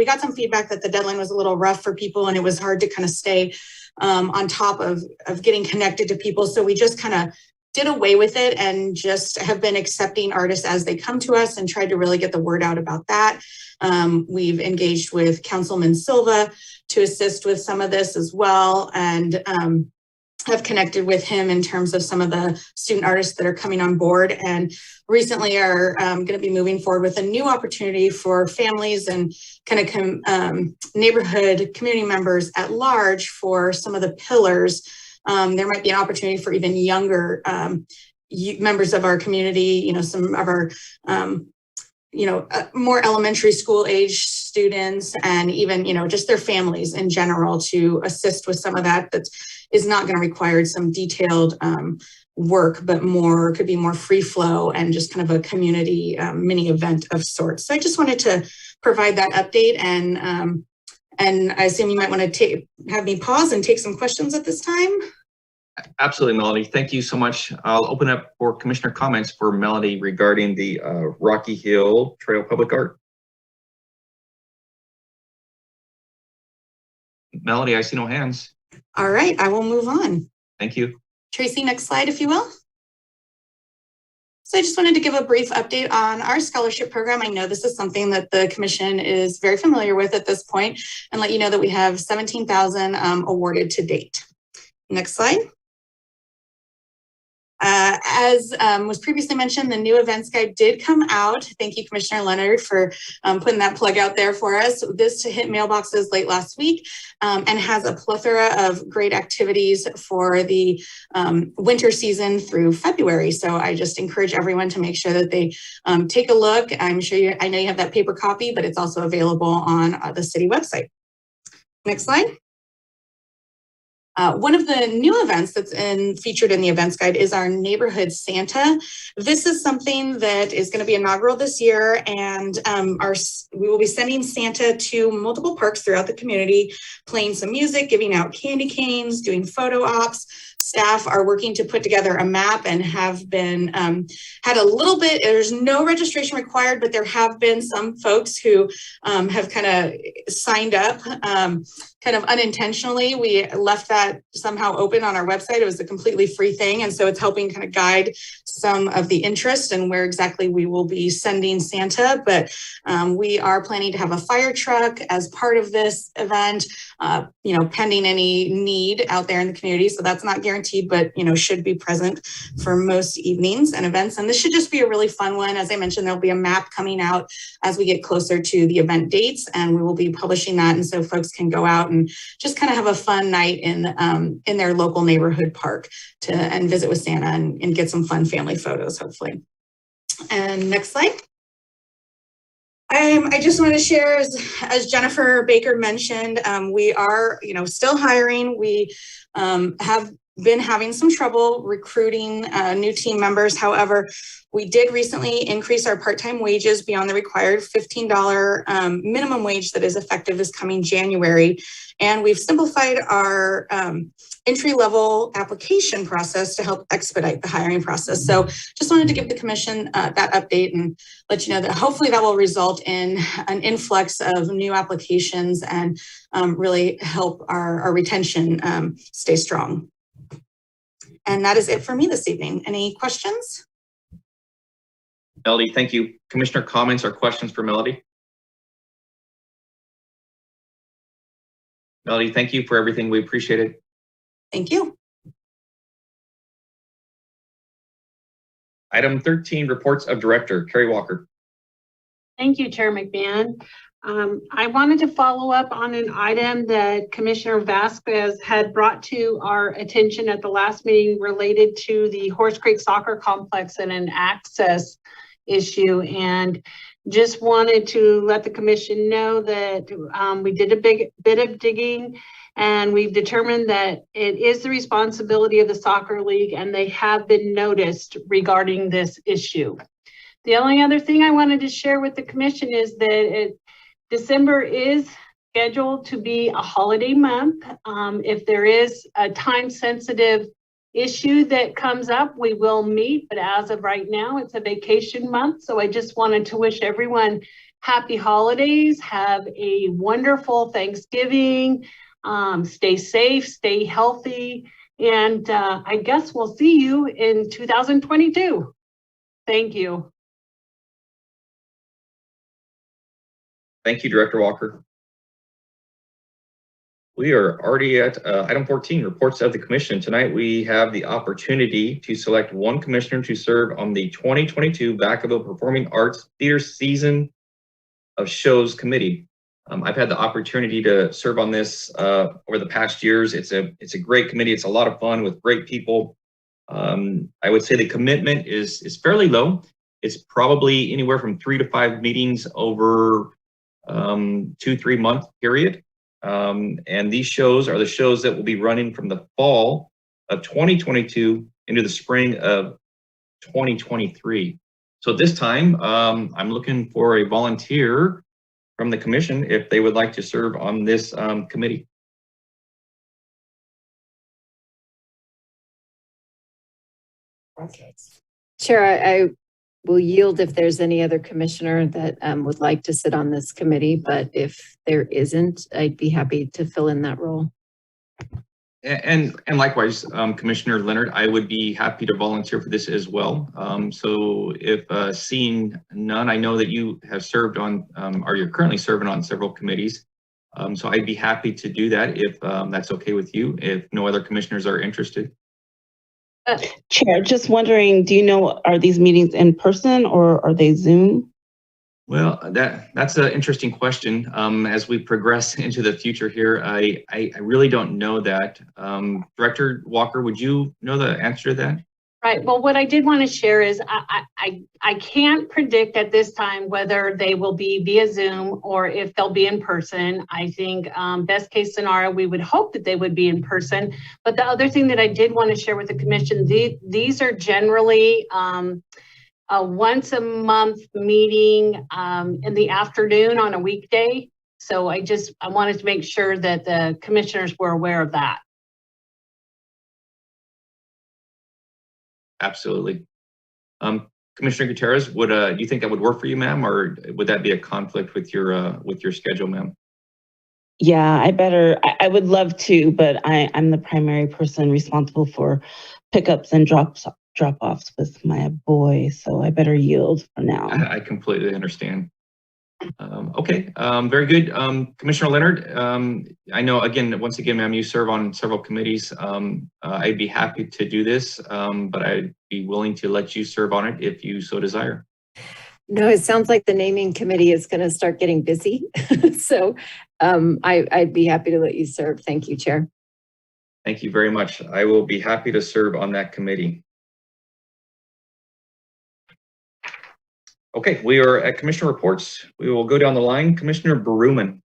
got some feedback that the deadline was a little rough for people, and it was hard to kind of stay on top of getting connected to people. So we just kind of did away with it and just have been accepting artists as they come to us and tried to really get the word out about that. We've engaged with Councilman Silva to assist with some of this as well, and have connected with him in terms of some of the student artists that are coming on board, and recently are going to be moving forward with a new opportunity for families and kind of neighborhood community members at large for some of the pillars. There might be an opportunity for even younger members of our community, some of our more elementary school age students, and even, just their families in general, to assist with some of that is not going to require some detailed work, but could be more free flow and just kind of a community mini event of sorts. So I just wanted to provide that update, and I assume you might want to have me pause and take some questions at this time. Absolutely, Melody. Thank you so much. I'll open up for commissioner comments for Melody regarding the Rocky Hill Trail Public Art. Melody, I see no hands. All right, I will move on. Thank you. Tracy, next slide, if you will. So I just wanted to give a brief update on our scholarship program. I know this is something that the commission is very familiar with at this point, and let you know that we have 17,000 awarded to date. Next slide. As was previously mentioned, the new events guide did come out. Thank you, Commissioner Leonard, for putting that plug out there for us. This hit mailboxes late last week, and has a plethora of great activities for the winter season through February. So I just encourage everyone to make sure that they take a look. I know you have that paper copy, but it's also available on the city website. Next slide. One of the new events that's featured in the events guide is our neighborhood Santa. This is something that is going to be inaugural this year, and we will be sending Santa to multiple parks throughout the community, playing some music, giving out candy canes, doing photo ops. Staff are working to put together a map and have been had a little bit, there's no registration required, but there have been some folks who have kind of signed up kind of unintentionally. We left that somehow open on our website. It was a completely free thing. And so it's helping kind of guide some of the interest and where exactly we will be sending Santa. But we are planning to have a fire truck as part of this event, pending any need out there in the community. So that's not guaranteed, but, should be present for most evenings and events. And this should just be a really fun one. As I mentioned, there'll be a map coming out as we get closer to the event dates, and we will be publishing that. And so folks can go out and just kind of have a fun night in their local neighborhood park and visit with Santa and get some fun family photos, hopefully. And next slide. I just wanted to share, as Jennifer Baker mentioned, we are, still hiring. We have been having some trouble recruiting new team members. However, we did recently increase our part-time wages beyond the required $15 minimum wage that is effective this coming January. And we've simplified our entry-level application process to help expedite the hiring process. So just wanted to give the commission that update and let you know that hopefully that will result in an influx of new applications and really help our retention stay strong. And that is it for me this evening. Any questions? Melody, thank you. Commissioner comments or questions for Melody? Melody, thank you for everything. We appreciate it. Thank you. Item 13, reports of director, Carrie Walker. Thank you, Chair McMahon. I wanted to follow up on an item that Commissioner Vasquez had brought to our attention at the last meeting related to the Horse Creek Soccer Complex and an access issue. And just wanted to let the commission know that we did a big bit of digging, and we've determined that it is the responsibility of the soccer league, and they have been noticed regarding this issue. The only other thing I wanted to share with the commission is that December is scheduled to be a holiday month. If there is a time-sensitive issue that comes up, we will meet, but as of right now, it's a vacation month. So I just wanted to wish everyone happy holidays, have a wonderful Thanksgiving, stay safe, stay healthy, and I guess we'll see you in 2022. Thank you. Thank you, Director Walker. We are already at item 14, reports of the commission. Tonight, we have the opportunity to select one commissioner to serve on the 2022 Vacaville Performing Arts Theater Season of Shows Committee. I've had the opportunity to serve on this over the past years. It's a great committee. It's a lot of fun with great people. I would say the commitment is fairly low. It's probably anywhere from 3 to 5 meetings over 2-3 month period. And these shows are the shows that will be running from the fall of 2022 into the spring of 2023. So at this time, I'm looking for a volunteer from the commission if they would like to serve on this committee. Chair, I will yield if there's any other commissioner that would like to sit on this committee, but if there isn't, I'd be happy to fill in that role. And likewise, Commissioner Leonard, I would be happy to volunteer for this as well. So if seeing none, I know that you have served on, or you're currently serving on several committees. So I'd be happy to do that if that's okay with you, if no other commissioners are interested. Chair, just wondering, do you know, are these meetings in person or are they Zoom? Well, that's an interesting question. As we progress into the future here, I really don't know that. Director Walker, would you know the answer to that? Right. Well, what I did want to share is I can't predict at this time whether they will be via Zoom or if they'll be in person. I think best case scenario, we would hope that they would be in person. But the other thing that I did want to share with the commission, these are generally a once a month meeting in the afternoon on a weekday. So I wanted to make sure that the commissioners were aware of that. Absolutely. Commissioner Gutierrez, would do you think that would work for you, ma'am, or would that be a conflict with your schedule, ma'am? Yeah, I would love to, but I'm the primary person responsible for pickups and drop-offs with my boy, so I better yield for now. I completely understand. Okay, very good. Commissioner Leonard, I know, once again, ma'am, you serve on several committees. I'd be happy to do this, but I'd be willing to let you serve on it if you so desire. No, it sounds like the naming committee is going to start getting busy. So I'd be happy to let you serve. Thank you, Chair. Thank you very much. I will be happy to serve on that committee. Okay, we are at Commissioner reports. We will go down the line. Commissioner Berumen.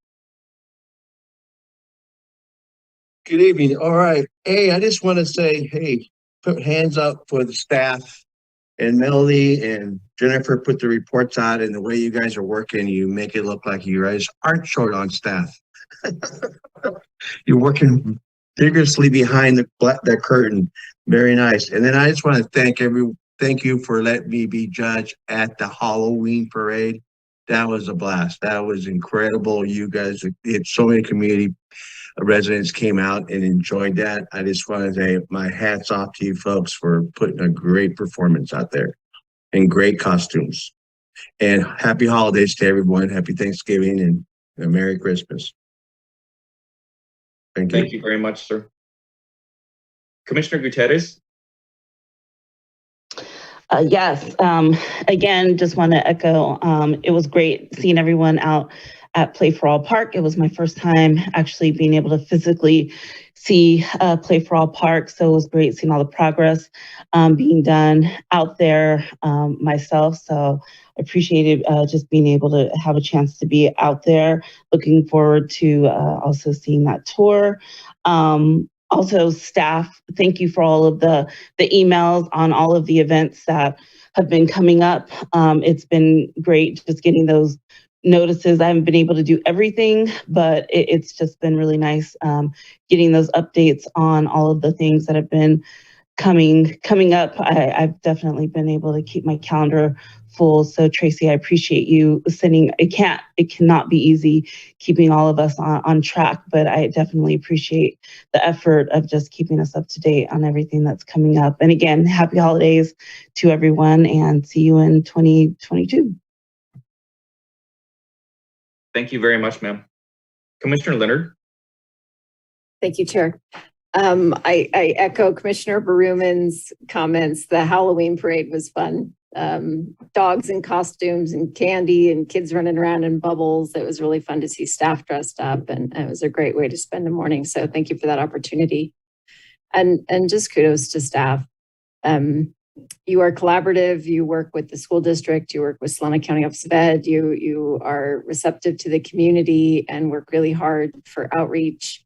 Good evening. All right. Hey, I just want to say, hey, put hands up for the staff, and Melody and Jennifer put the reports out, and the way you guys are working, you make it look like you guys aren't short on staff. You're working vigorously behind the curtain. Very nice. And then I just want to thank you for letting me be judge at the Halloween parade. That was a blast. That was incredible. You guys, so many community residents came out and enjoyed that. I just want to say my hats off to you folks for putting a great performance out there and great costumes. And happy holidays to everyone. Happy Thanksgiving and a Merry Christmas. Thank you. Thank you very much, sir. Commissioner Gutierrez. Yes, again, just want to echo, it was great seeing everyone out at Play for All Park. It was my first time actually being able to physically see Play for All Park. So it was great seeing all the progress being done out there myself. So I appreciated just being able to have a chance to be out there. Looking forward to also seeing that tour. Also, staff, thank you for all of the emails on all of the events that have been coming up. It's been great just getting those notices. I haven't been able to do everything, but it's just been really nice getting those updates on all of the things that have been coming up. I've definitely been able to keep my calendar full. So Tracy, I appreciate you sending. It cannot be easy keeping all of us on track, but I definitely appreciate the effort of just keeping us up to date on everything that's coming up. And again, happy holidays to everyone and see you in 2022. Thank you very much, ma'am. Commissioner Leonard. Thank you, Chair. I echo Commissioner Berumen's comments. The Halloween parade was fun. Dogs in costumes and candy and kids running around in bubbles. It was really fun to see staff dressed up, and it was a great way to spend the morning. So thank you for that opportunity. And just kudos to staff. You are collaborative, you work with the school district, you work with Solano County Office of Ed, you are receptive to the community and work really hard for outreach.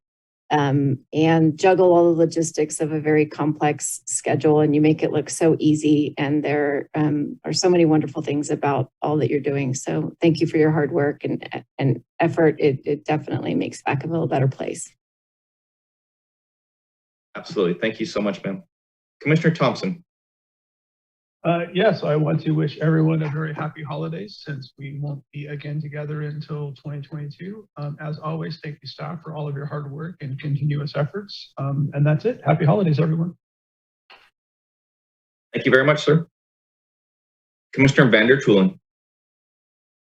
And juggle all the logistics of a very complex schedule, and you make it look so easy. And there are so many wonderful things about all that you're doing. So thank you for your hard work and effort. It definitely makes Vacaville a better place. Absolutely. Thank you so much, ma'am. Commissioner Thompson. Yes, I want to wish everyone a very happy holidays since we won't be again together until 2022. As always, thank you staff for all of your hard work and continuous efforts. And that's it. Happy holidays, everyone. Thank you very much, sir. Commissioner Vander Tulen.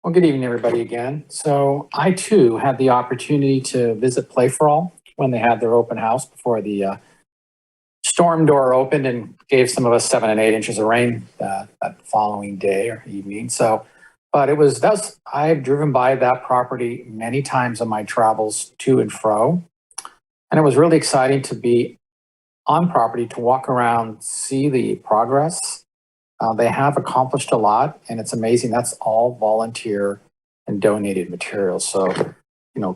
Well, good evening, everybody again. So I too had the opportunity to visit Play for All when they had their open house before the storm door opened and gave some of us 7 and 8 inches of rain that following day or evening. So, but I've driven by that property many times on my travels to and fro. And it was really exciting to be on property to walk around, see the progress. They have accomplished a lot, and it's amazing. That's all volunteer and donated materials. So,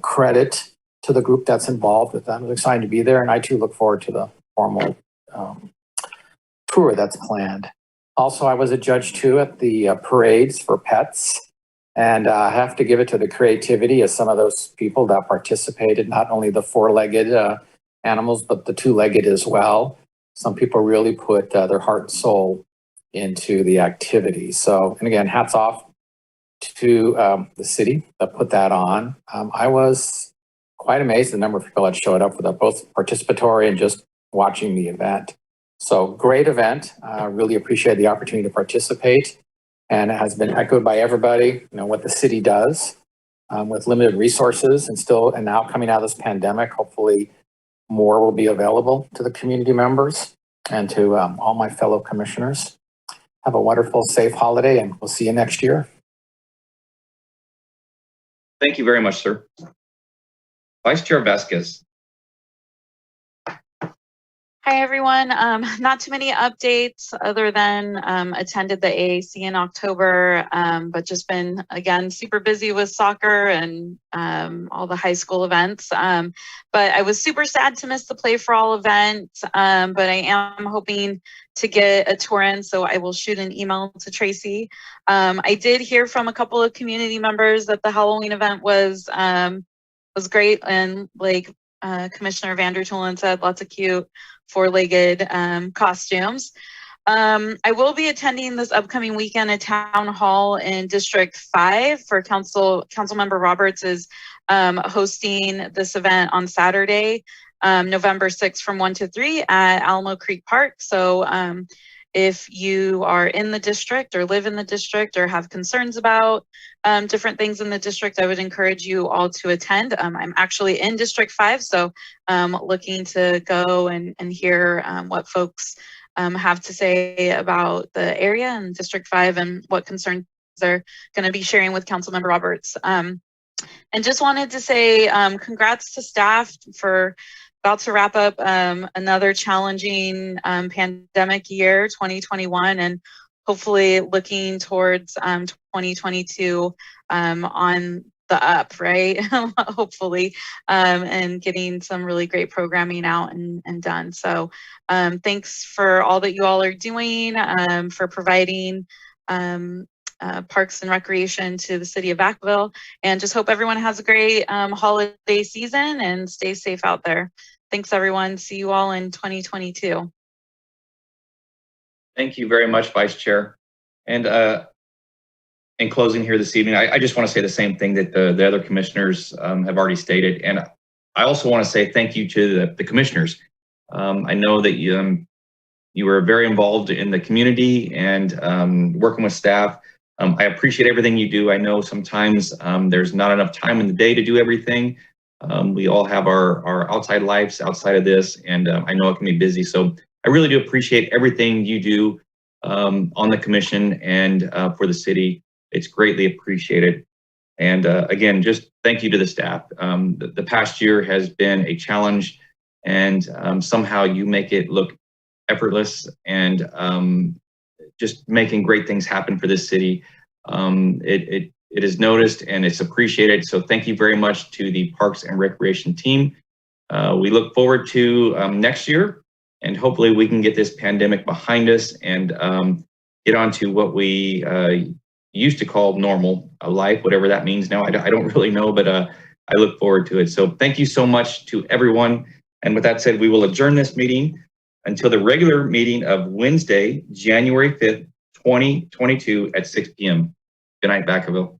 credit to the group that's involved with that. I'm excited to be there, and I too look forward to the formal tour that's planned. Also, I was a judge too at the parades for pets, and I have to give it to the creativity of some of those people that participated, not only the four-legged animals, but the two-legged as well. Some people really put their heart and soul into the activity. So, and again, hats off to the city that put that on. I was quite amazed the number of people that showed up for that, both participatory and just watching the event. So great event. Really appreciate the opportunity to participate, and it has been echoed by everybody, what the city does with limited resources and now coming out of this pandemic, hopefully more will be available to the community members and to all my fellow commissioners. Have a wonderful, safe holiday, and we'll see you next year. Thank you very much, sir. Vice Chair Vasquez. Hi, everyone. Not too many updates other than attended the AAC in October, but just been, again, super busy with soccer and all the high school events. But I was super sad to miss the Play for All event, but I am hoping to get a tour in, so I will shoot an email to Tracy. I did hear from a couple of community members that the Halloween event was great, and like Commissioner Vandertulen said, lots of cute four-legged costumes. I will be attending this upcoming weekend at Town Hall in District 5 for Councilmember Roberts is hosting this event on Saturday, November 6th from 1 to 3 at Alamo Creek Park. So if you are in the district or live in the district or have concerns about different things in the district, I would encourage you all to attend. I'm actually in District 5, so looking to go and hear what folks have to say about the area and District 5 and what concerns they're going to be sharing with Councilmember Roberts. And just wanted to say congrats to staff for about to wrap up another challenging pandemic year, 2021, and hopefully looking towards 2022 on the up, right? Hopefully, and getting some really great programming out and done. So thanks for all that you all are doing, for providing parks and recreation to the city of Vacaville, and just hope everyone has a great holiday season and stay safe out there. Thanks, everyone. See you all in 2022. Thank you very much, Vice Chair. And in closing here this evening, I just want to say the same thing that the other commissioners have already stated. And I also want to say thank you to the commissioners. I know that you were very involved in the community and working with staff. I appreciate everything you do. I know sometimes there's not enough time in the day to do everything. We all have our outside lives outside of this, and I know it can be busy. So I really do appreciate everything you do on the commission and for the city. It's greatly appreciated. And again, just thank you to the staff. The past year has been a challenge, and somehow you make it look effortless and just making great things happen for this city. It is noticed and it's appreciated. So thank you very much to the Parks and Recreation team. We look forward to next year, and hopefully we can get this pandemic behind us and get on to what we used to call normal life, whatever that means now. I don't really know, but I look forward to it. So thank you so much to everyone. And with that said, we will adjourn this meeting until the regular meeting of Wednesday, January 5th, 2022 at 6 p.m. Good night, Vacaville.